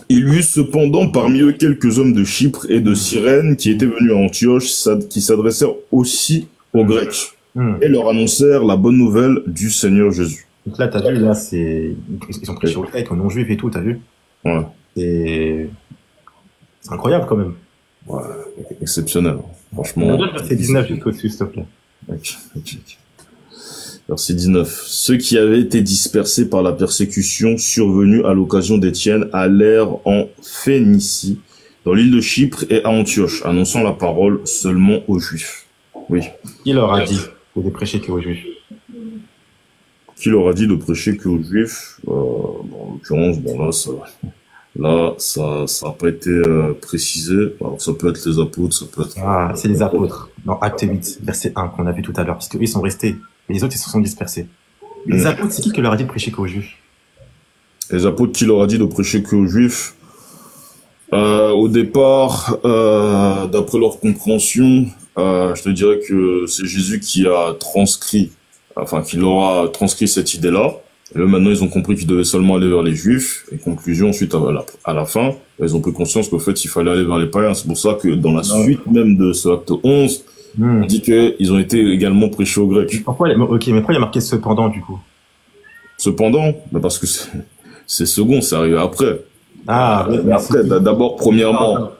il y eut cependant parmi eux quelques hommes de Chypre et de Cyrène qui étaient venus à Antioche, qui s'adressèrent aussi aux Grecs et leur annoncèrent la bonne nouvelle du Seigneur Jésus. Donc là, t'as vu, là, ils ont prêché aux Grecs, aux non-juifs et tout, t'as vu? Ouais. Et c'est incroyable quand même. Ouais, exceptionnel. Franchement. Verset 19, juste au-dessus, s'il te plaît. Ok. Verset 19. Ceux qui avaient été dispersés par la persécution survenue à l'occasion d'Étienne allèrent en Phénicie, dans l'île de Chypre et à Antioche, annonçant la parole seulement aux Juifs. Oui. Qui leur a dit de prêcher qu'aux Juifs? Qui leur a dit de prêcher qu'aux Juifs? En l'occurrence, bon là, ça a pas été précisé. Alors ça peut être les apôtres, ça peut être... Ah, c'est les apôtres, dans Acte 8, verset 1, qu'on a vu tout à l'heure, parce qu'eux, ils sont restés, mais les autres, ils se sont dispersés. Les apôtres, c'est qui leur a dit de prêcher qu'aux Juifs? Les apôtres, qui leur a dit de prêcher qu'aux Juifs? Au départ, d'après leur compréhension, je te dirais que c'est Jésus qui a qui leur a transcrit cette idée-là. Et là, maintenant, ils ont compris qu'ils devaient seulement aller vers les Juifs. Et conclusion, ensuite, à la fin, ils ont pris conscience qu'au fait, il fallait aller vers les païens. C'est pour ça que dans la suite même de ce acte 11, on dit qu'ils ont été également prêchés aux Grecs. Pourquoi mais pourquoi il y a marqué cependant, du coup? Cependant, parce que c'est second, c'est arrivé après. Ah, mais après, d'abord, premièrement,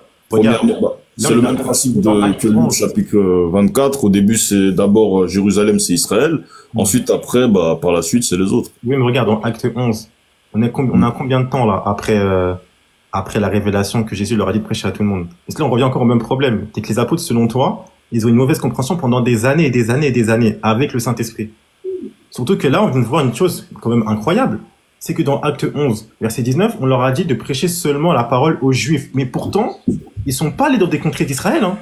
c'est le même principe que le chapitre 24. Au début, c'est d'abord Jérusalem, c'est Israël. Ensuite, après, par la suite, c'est les autres. Oui, mais regarde, dans Acte 11, on a combien de temps, là, après la révélation que Jésus leur a dit de prêcher à tout le monde? Parce que là, on revient encore au même problème. C'est que les apôtres, selon toi, ils ont une mauvaise compréhension pendant des années et des années et des années avec le Saint-Esprit. Surtout que là, on vient de voir une chose quand même incroyable. C'est que dans Acte 11, verset 19, on leur a dit de prêcher seulement la parole aux Juifs. Mais pourtant, ils sont pas allés dans des contrées d'Israël, hein.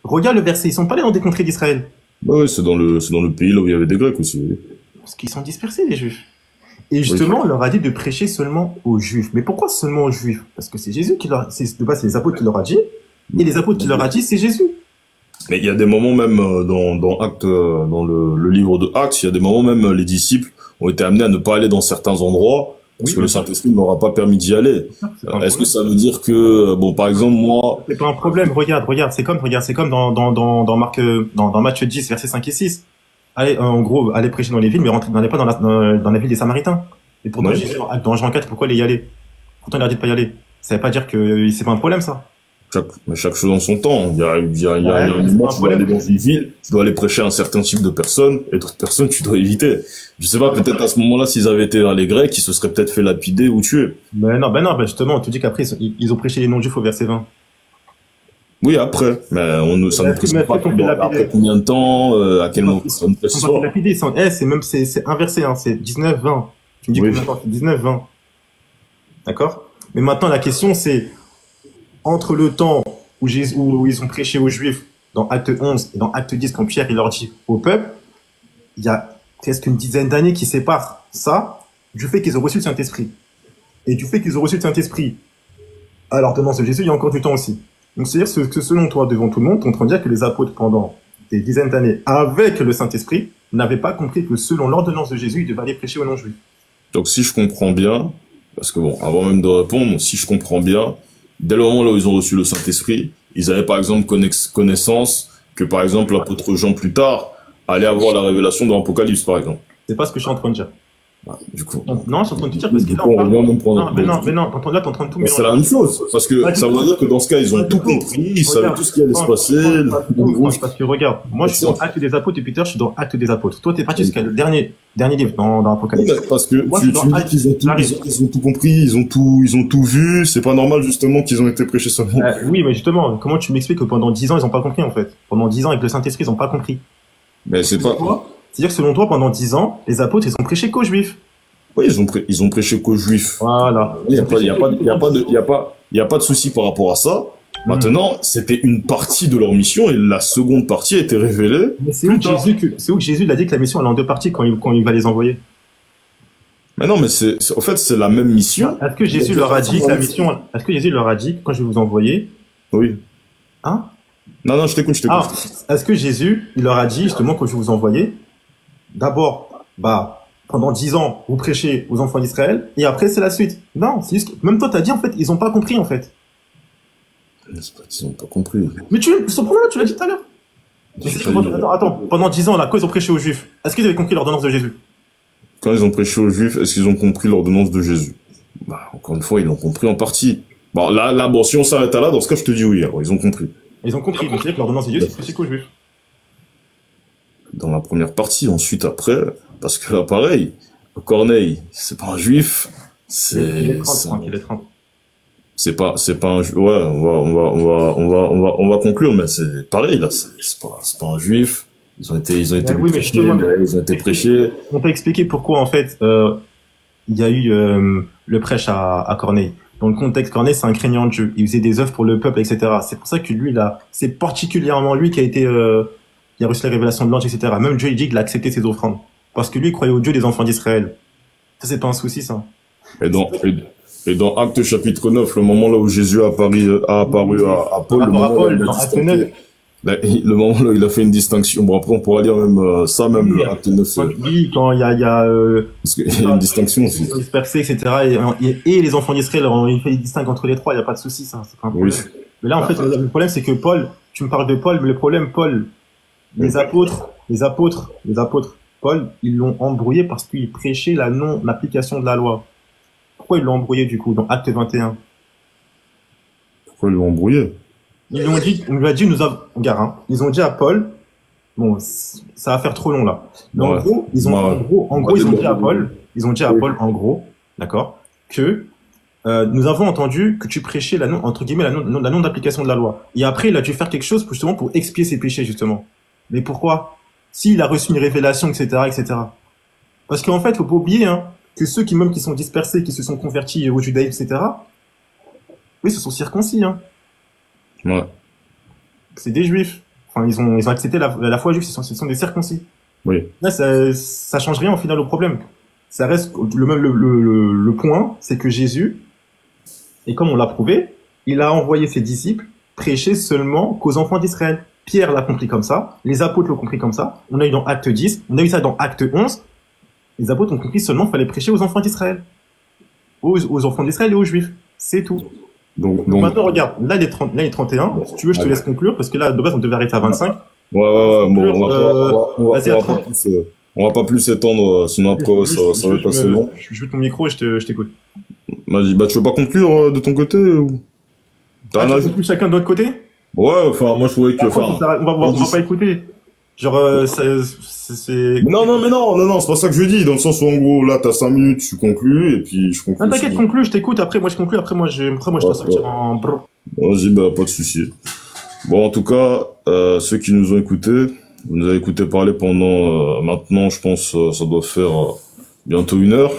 Regarde le verset, ils sont pas allés dans des contrées d'Israël. Oui, c'est dans le pays là où il y avait des Grecs aussi. Parce qu'ils sont dispersés, les Juifs. Et justement, on leur a dit de prêcher seulement aux Juifs. Mais pourquoi seulement aux Juifs? Parce que c'est Jésus de base, c'est les apôtres qui leur a dit. Et les apôtres qui leur a dit, c'est Jésus. Mais il y a des moments même dans le livre de Actes, il y a des moments même les disciples ont été amenés à ne pas aller dans certains endroits parce que le Saint-Esprit ne leur a pas permis d'y aller. Est-ce que ça veut dire que, par exemple, moi... C'est pas un problème, regarde, c'est comme dans Matthieu 10, versets 5 et 6. Allez, en gros, allez prêcher dans les villes, mais n'allez pas dans la ville des Samaritains. Et pourtant, dans Jean 4, pourquoi y aller? Pourtant, il leur dit de pas y aller. Ça veut pas dire que c'est pas un problème, ça. Chaque chose en son temps. Il y a un moment, tu dois aller dans une ville, tu dois aller prêcher à un certain type de personnes, et d'autres personnes, tu dois éviter. Je sais pas, peut-être à ce moment-là, s'ils avaient été vers les Grecs, ils se seraient peut-être fait lapider ou tuer. Non, justement, on te dit qu'après, ils ont prêché les non-juifs au verset 20. Oui, après. Mais ça ne précise pas après combien de temps, à quel moment ça ne précise pas. C'est inversé, hein, c'est 19, 20. Tu me dis combien de temps? C'est 19, 20. D'accord? Mais maintenant, la question, c'est, entre le temps où ils ont prêché aux Juifs dans Acte 11 et dans Acte 10, quand Pierre il leur dit au peuple, il y a presque une dizaine d'années qui séparent ça du fait qu'ils ont reçu le Saint-Esprit. Et du fait qu'ils ont reçu le Saint-Esprit à l'ordonnance de Jésus, il y a encore du temps aussi. Donc c'est-à-dire que selon toi, devant tout le monde, on te dire que les apôtres, pendant des dizaines d'années avec le Saint-Esprit, n'avaient pas compris que selon l'ordonnance de Jésus, ils devaient aller prêcher aux non-juifs. Donc si je comprends bien, parce que avant même de répondre, si je comprends bien, dès le moment là où ils ont reçu le Saint-Esprit, ils avaient par exemple connaissance que par exemple l'apôtre Jean plus tard allait avoir la révélation de l'Apocalypse par exemple. C'est pas ce que je suis en train de dire. Du coup. Non, je suis en train de te dire parce que là, là, t'es en train de tout mélanger. C'est la même chose. Parce que ça veut dire que dans ce cas, ils ont tout compris, ils savaient tout ce qui allait se passer. Parce que regarde, moi, je suis dans Acte des Apôtres et Peter, je suis dans Acte des Apôtres. Toi, t'es parti jusqu'à le dernier livre dans l'Apocalypse. Parce que tu me dis qu'ils ont tout compris, ils ont tout vu, c'est pas normal, justement, qu'ils ont été prêchés seulement. Oui, mais justement, comment tu m'expliques que pendant 10 ans, ils ont pas compris, en fait? Pendant 10 ans, avec le Saint-Esprit, ils ont pas compris. Mais c'est pas... C'est-à-dire que selon toi, pendant 10 ans, les apôtres, ils ont prêché qu'aux Juifs. Oui, ils ont prêché qu'aux Juifs. Voilà. Il y a pas de souci par rapport à ça. Maintenant, c'était une partie de leur mission et la seconde partie a été révélée. Mais c'est où que Jésus il a dit que la mission elle est en deux parties quand il va les envoyer. Mais non, mais en fait, c'est la même mission. Est-ce que Jésus leur a dit que la mission, est-ce que Jésus leur a dit quand je vais vous envoyer? Oui. Hein? Non, je t'écoute. Ah, est-ce que Jésus, il leur a dit justement quand je vais vous envoyer, d'abord, pendant 10 ans, vous prêchez aux enfants d'Israël, et après c'est la suite. Non, c'est juste que, même toi t'as dit en fait, ils ont pas compris en fait. Ils ont pas compris. Mais son problème, tu l'as dit tout à l'heure. Attends, pendant 10 ans là, quand ils ont prêché aux Juifs, est-ce qu'ils avaient compris l'ordonnance de Jésus? Quand ils ont prêché aux Juifs, est-ce qu'ils ont compris l'ordonnance de Jésus? Encore une fois, ils l'ont compris en partie. Bon, bon, si on s'arrête là, dans ce cas, je te dis oui, alors, ils ont compris. Ils ont compris, donc c'est que l'ordonnance de Dieu, c'est prêché qu'aux Juifs. Dans la première partie, ensuite, après, parce que là, pareil, Corneille, c'est pas un Juif, c'est pas un Juif. Ouais, on va conclure, mais c'est pareil, là, c'est pas un Juif. Ils ont été prêchés. On peut expliquer pourquoi, en fait, il y a eu le prêche à Corneille. Dans le contexte, Corneille, c'est un craignant de Dieu. Il faisait des œuvres pour le peuple, etc. C'est pour ça que lui, là, c'est particulièrement lui qui a été, qui a reçu la révélation de l'ange, etc. Même Dieu, il dit qu'il a accepté ses offrandes. Parce que lui, il croyait au Dieu des enfants d'Israël. Ça, c'est pas un souci, ça. Et dans Actes chapitre 9, le moment là où Jésus a apparu à Paul, le moment là, il a fait une distinction. Bon, après, on pourra lire même ça, même le Acte 9. Oui, quand il y a parce qu'il y a une distinction aussi. Ils sont dispersés, etc. Et les enfants d'Israël, il fait des distinctions entre les trois, il n'y a pas de souci, ça. C'est pas un problème. Oui. Mais là, en fait, le problème, c'est que Paul, tu me parles de Paul, mais le problème, Paul, les apôtres, Paul, ils l'ont embrouillé parce qu'ils prêchaient la non-application de la loi. Pourquoi ils l'ont embrouillé, du coup, dans Acte 21? Pourquoi ils l'ont embrouillé? Ils lui ont dit, ils ont dit à Paul, bon, ça va faire trop long, là. Mais en gros, ils ont dit à Paul, en gros, d'accord, que, nous avons entendu que tu prêchais la non d'application de la loi. Et après, il a dû faire quelque chose justement pour expier ses péchés, justement. Mais pourquoi? S'il a reçu une révélation, etc., etc. Parce qu'en fait, faut pas oublier, que ceux qui sont dispersés, qui se sont convertis au judaïsme, etc., oui, se sont circoncis, Ouais. C'est des juifs. Enfin, ils ont accepté la foi juive, ce sont des circoncis. Oui. Là, ça change rien au final au problème. Ça reste le point, c'est que Jésus, et comme on l'a prouvé, il a envoyé ses disciples prêcher seulement qu'aux enfants d'Israël. Pierre l'a compris comme ça, les apôtres l'ont compris comme ça, on a eu dans Acte 10, on a eu ça dans Acte 11, les apôtres ont compris seulement qu'il fallait prêcher aux enfants d'Israël. Aux enfants d'Israël et aux juifs. C'est tout. Donc maintenant, regarde, là il est 31, si tu veux je te laisse conclure, parce que là, de base, on devait arrêter à 25. Ouais, bon, on va pas plus s'étendre, sinon après, ça va passer long. Je veux ton micro et je t'écoute. Vas-y, tu veux pas conclure de ton côté, ou? Tu conclure chacun de notre côté? Ouais, enfin, moi je trouvais que, on va pas écouter. Genre, c'est... Non, c'est pas ça que je dis, dans le sens où, en gros, là, t'as 5 minutes, tu conclus, et puis je conclue. Non, t'inquiète, conclue, je t'écoute, après, moi, je conclue, après, moi, je dois sortir en... Vas-y, pas de souci. Bon, en tout cas, ceux qui nous ont écoutés, vous nous avez écouté parler pendant, maintenant, je pense, ça doit faire bientôt 1 heure.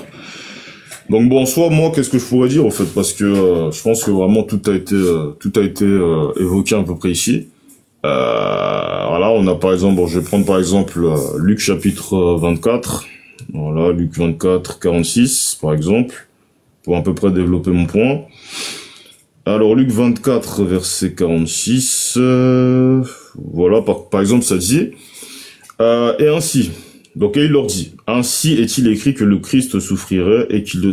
Donc bon, soit moi, qu'est-ce que je pourrais dire, en fait, parce que je pense que vraiment tout a été évoqué à peu près ici. Voilà, on a par exemple, je vais prendre par exemple Luc chapitre 24, voilà, Luc 24, 46 par exemple, pour à peu près développer mon point. Alors Luc 24 verset 46, voilà, par exemple ça dit, et ainsi, donc et il leur dit, ainsi est-il écrit que le Christ souffrirait et qu'il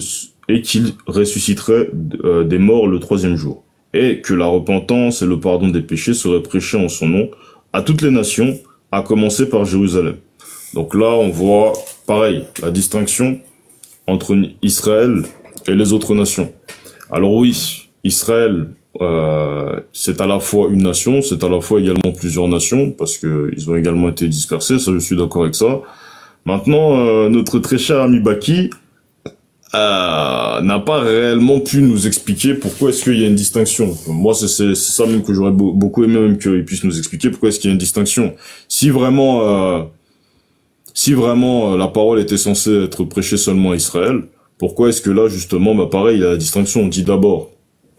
ressusciterait des morts le 3e jour. Et que la repentance et le pardon des péchés seraient prêchés en son nom à toutes les nations, à commencer par Jérusalem. Donc là, on voit, pareil, la distinction entre Israël et les autres nations. Alors oui, Israël, c'est à la fois une nation, c'est à la fois également plusieurs nations, parce que ils ont également été dispersés, ça je suis d'accord avec ça. Maintenant, notre très cher ami Baki, n'a pas réellement pu nous expliquer pourquoi est-ce qu'il y a une distinction. Moi, c'est ça même que j'aurais beaucoup aimé même qu'il puisse nous expliquer pourquoi est-ce qu'il y a une distinction. Si vraiment si vraiment la parole était censée être prêchée seulement à Israël, pourquoi est-ce que là, justement, bah pareil, il y a la distinction, on dit d'abord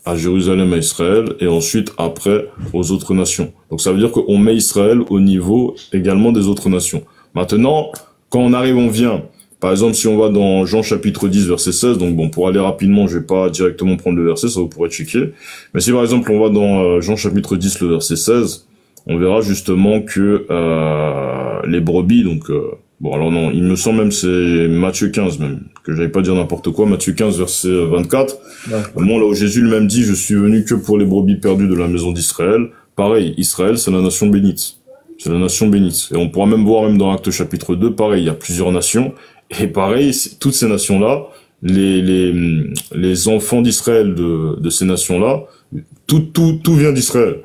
à Jérusalem, à Israël, et ensuite, après, aux autres nations. Donc ça veut dire qu'on met Israël au niveau également des autres nations. Maintenant, quand on vient, par exemple, si on va dans Jean chapitre 10, verset 16, donc bon, pour aller rapidement, je vais pas directement prendre le verset, ça vous pourrez checker. Mais si par exemple on va dans Jean chapitre 10, le verset 16, on verra justement que les brebis, donc bon alors non, il me semble même c'est Matthieu 15 même, que j'allais pas dire n'importe quoi, Matthieu 15 verset 24, au moment là où Jésus lui-même dit je suis venu que pour les brebis perdues de la maison d'Israël. Pareil, Israël c'est la nation bénite. C'est la nation bénite. Et on pourra même voir même dans Actes chapitre 2, pareil, il y a plusieurs nations. Et pareil, toutes ces nations-là, les enfants d'Israël de ces nations-là, tout vient d'Israël.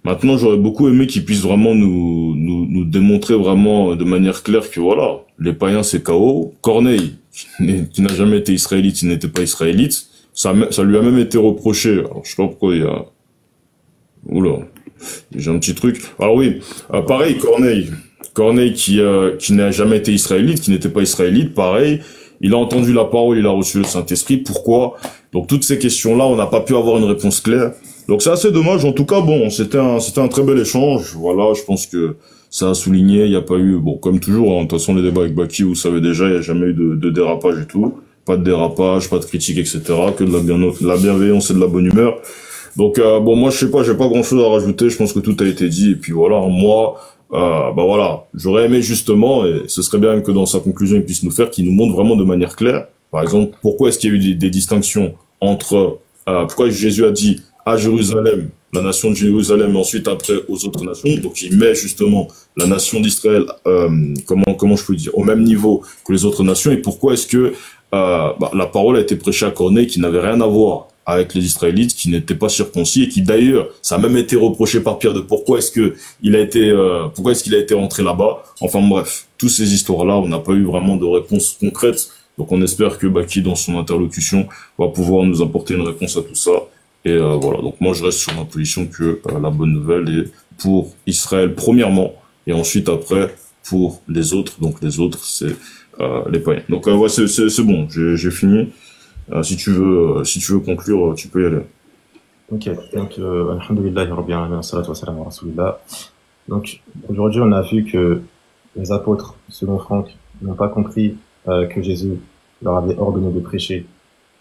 Maintenant, j'aurais beaucoup aimé qu'ils puissent vraiment nous démontrer vraiment de manière claire que voilà, les païens c'est KO. Corneille, qui n'a jamais été israélite, il n'était pas israélite. Ça lui a même été reproché. Alors, je sais pas pourquoi il y a... Oula, j'ai un petit truc. Alors oui, pareil, Corneille qui n'a jamais été israélite, qui n'était pas israélite, pareil, il a entendu la parole, il a reçu le Saint-Esprit. Pourquoi? Donc toutes ces questions-là, on n'a pas pu avoir une réponse claire. Donc c'est assez dommage. En tout cas, bon, c'était un très bel échange. Voilà, je pense que ça a souligné. Il n'y a pas eu, bon, comme toujours, hein, de toute façon les débats avec Baki, vous savez déjà, il n'y a jamais eu de dérapage et tout. Pas de dérapage, pas de critique, etc. Que de la bienveillance et de la bonne humeur. Donc bon, moi je sais pas, j'ai pas grand-chose à rajouter. Je pense que tout a été dit. Et puis voilà, moi. Bah voilà, j'aurais aimé justement, et ce serait bien que dans sa conclusion il puisse nous faire, qu'il nous montre vraiment de manière claire, par exemple, pourquoi est-ce qu'il y a eu des distinctions entre, pourquoi Jésus a dit à Jérusalem, la nation de Jérusalem, et ensuite après aux autres nations, donc il met justement la nation d'Israël, comment je peux dire, au même niveau que les autres nations, et pourquoi est-ce que la parole a été prêchée à Corneille qui n'avait rien à voir avec les Israélites, qui n'étaient pas circoncis et qui d'ailleurs, ça a même été reproché par Pierre de pourquoi est-ce qu'il a été rentré là-bas. Enfin bref, toutes ces histoires-là, on n'a pas eu vraiment de réponse concrète. Donc on espère que Baki, dans son interlocution, va pouvoir nous apporter une réponse à tout ça. Et voilà, donc moi je reste sur ma position que la bonne nouvelle est pour Israël premièrement, et ensuite après pour les autres. Donc les autres, c'est les païens. Donc ouais, c'est bon, j'ai fini. Si tu veux conclure, tu peux y aller. Ok, donc alhamdoulillahi rabbil alamin, salatu wa salam wa rasulillah. Donc aujourd'hui on a vu que les apôtres, selon Franck, n'ont pas compris que Jésus leur avait ordonné de prêcher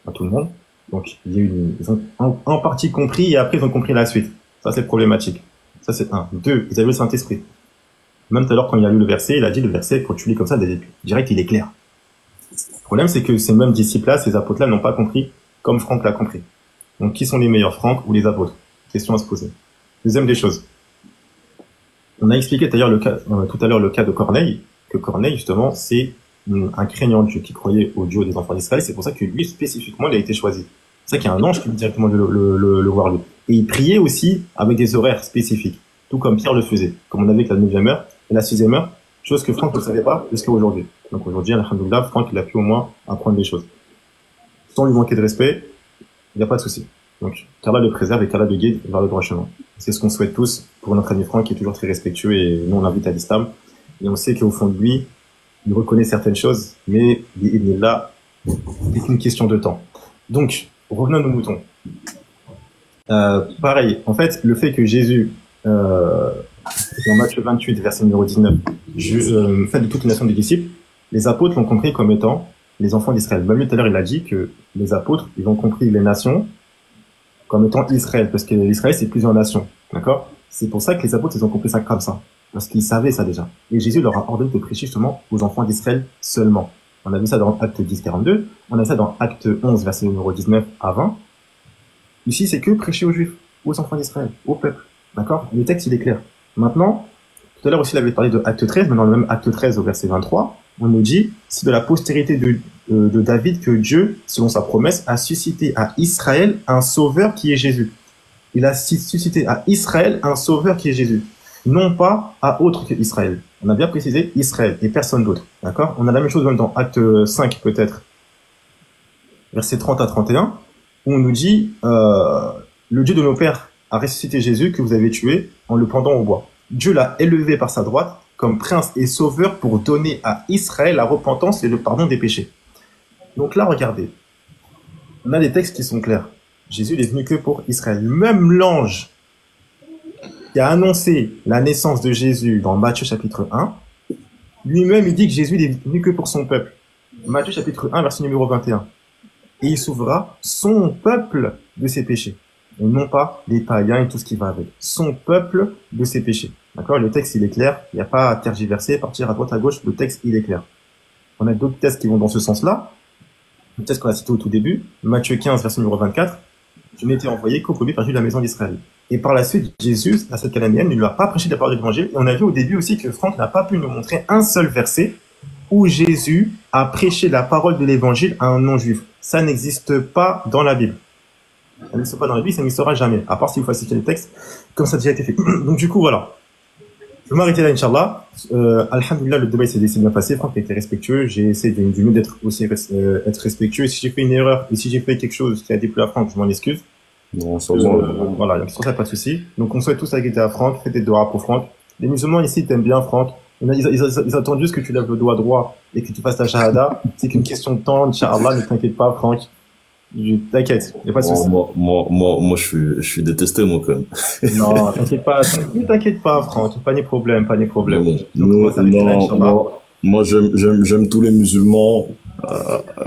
à tout le monde. Donc il y a eu ils ont en partie compris et après ils ont compris la suite. Ça c'est problématique. Ça c'est un. Deux, ils avaient le Saint-Esprit. Même tout à l'heure quand il a lu le verset, il a dit le verset, quand tu lis comme ça, direct il est clair. Le problème, c'est que ces mêmes disciples-là, ces apôtres-là, n'ont pas compris comme Franck l'a compris. Donc, qui sont les meilleurs, Franck ou les apôtres? Question à se poser. Deuxième des choses. On a expliqué d'ailleurs tout à l'heure le cas de Corneille, que Corneille, justement, c'est un craignant de Dieu qui croyait au Dieu des enfants d'Israël. C'est pour ça que lui, spécifiquement, il a été choisi. C'est ça qu'il y a un ange qui veut directement le voir lui. Et il priait aussi avec des horaires spécifiques, tout comme Pierre le faisait, comme on avait avec la 9e heure et la 6e heure. Chose que Franck ne savait pas jusqu'à aujourd'hui. Donc aujourd'hui, alhamdoulilah, Franck, il a pu au moins apprendre des choses. Sans lui manquer de respect, il n'y a pas de souci. Donc, qu'Allah le préserve et qu'Allah le guide vers le droit chemin. C'est ce qu'on souhaite tous pour notre ami Franck, qui est toujours très respectueux et nous, on l'invite à l'islam. Et on sait qu'au fond de lui, il reconnaît certaines choses, mais il est là, c'est une question de temps. Donc, revenons à nos moutons. Pareil, en fait, le fait que Jésus, dans Matthieu 28, verset numéro 19, faites de toute une nation des disciples, les apôtres l'ont compris comme étant les enfants d'Israël. Même lui, tout à l'heure, il a dit que les apôtres, ils ont compris les nations comme étant Israël, parce que l'Israël, c'est plusieurs nations. D'accord? C'est pour ça que les apôtres, ils ont compris ça comme ça. Parce qu'ils savaient ça déjà. Et Jésus leur a ordonné de prêcher justement aux enfants d'Israël seulement. On a vu ça dans Acte 10, 42. On a vu ça dans Acte 11, verset numéro 19 à 20. Ici, c'est que prêcher aux Juifs, aux enfants d'Israël, au peuple. D'accord? Le texte, il est clair. Maintenant, tout à l'heure aussi, il avait parlé de Acte 13, mais dans le même Acte 13 au verset 23, on nous dit, c'est de la postérité de David que Dieu, selon sa promesse, a suscité à Israël un sauveur qui est Jésus. Il a suscité à Israël un sauveur qui est Jésus. Non pas à autre que Israël. On a bien précisé Israël et personne d'autre. D'accord? On a la même chose même dans Acte 5 peut-être, verset 30 à 31, où on nous dit, le Dieu de nos pères a ressuscité Jésus que vous avez tué en le pendant au bois. Dieu l'a élevé par sa droite comme prince et sauveur pour donner à Israël la repentance et le pardon des péchés. Donc là, regardez, on a des textes qui sont clairs. Jésus n'est venu que pour Israël. Même l'ange qui a annoncé la naissance de Jésus dans Matthieu chapitre 1, lui-même, il dit que Jésus n'est venu que pour son peuple. Matthieu chapitre 1, verset numéro 21. Et il sauvera son peuple de ses péchés. Et non pas les païens et tout ce qui va avec. Son peuple de ses péchés. D'accord? Le texte, il est clair. Il n'y a pas à tergiverser, partir à droite, à gauche. Le texte, il est clair. On a d'autres textes qui vont dans ce sens-là. Le texte qu'on a cité au tout début. Matthieu 15, verset numéro 24. Je n'ai été envoyé qu'au brebis perdu de la maison d'Israël. Et par la suite, Jésus, à cette cananéenne, ne lui a pas prêché la parole de l'évangile. Et on a vu au début aussi que Franck n'a pas pu nous montrer un seul verset où Jésus a prêché la parole de l'évangile à un non-juif. Ça n'existe pas dans la Bible. Ça n'existe pas dans la Bible, ça n'existera jamais. À part si vous falsifiez les textes, comme ça a déjà été fait. Donc du coup, voilà. Je vais m'arrêter là, Inch'Allah. Alhamdulillah, le débat s'est bien passé. Franck a été respectueux. J'ai essayé du mieux d'être aussi être respectueux. Si j'ai fait une erreur et si j'ai fait quelque chose qui a déplu à Franck, je m'en excuse. Non, ça va. Voilà, sur ça, pas de souci. Donc on souhaite tous la gaieté à Franck. Faites des doigts pour Franck. Les musulmans ici t'aiment bien, Franck. Ils attendent juste que tu lèves le doigt droit et que tu fasses ta shahada. C'est qu'une question de temps, Inch'Allah, ne t'inquiète pas, Franck. T'inquiète, y a pas de souci. Moi, je suis détesté, moi, quand même. Non, t'inquiète pas, ne t'inquiète pas, Franck. Pas de problème, pas de problème. Moi, j'aime tous les musulmans.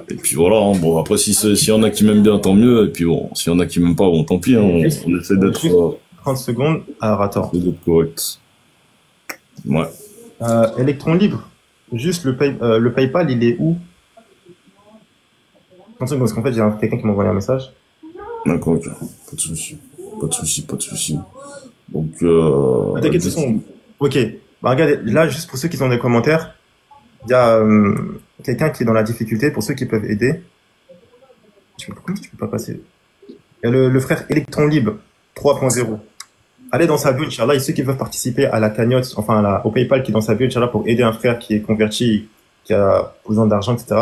Et puis voilà, hein. Bon, après, s'il y en a qui m'aiment bien, tant mieux. Et puis bon, s'il y en a qui m'aiment pas, bon, tant pis, hein. On essaie d'être, 30 secondes. Alors, attends. d'être correct. Ouais. Électron libre. Juste le PayPal, il est où? 30 secondes, parce qu'en fait, j'ai quelqu'un qui m'a envoyé un message. D'accord, ok. Pas de souci. Pas de souci. Donc, T'inquiète, de toute façon. Ok. Bah, regardez, là, juste pour ceux qui ont des commentaires, il y a quelqu'un qui est dans la difficulté, pour ceux qui peuvent aider. Comment tu peux pas passer? Il y a le frère Electron Libre 3.0. Allez dans sa bio, Inch'Allah, et ceux qui veulent participer à la cagnotte, enfin au PayPal qui est dans sa bio, Inch'Allah, pour aider un frère qui est converti, qui a besoin d'argent, etc.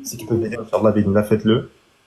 Ceux qui peuvent aider, Inch'Allah, faites-le.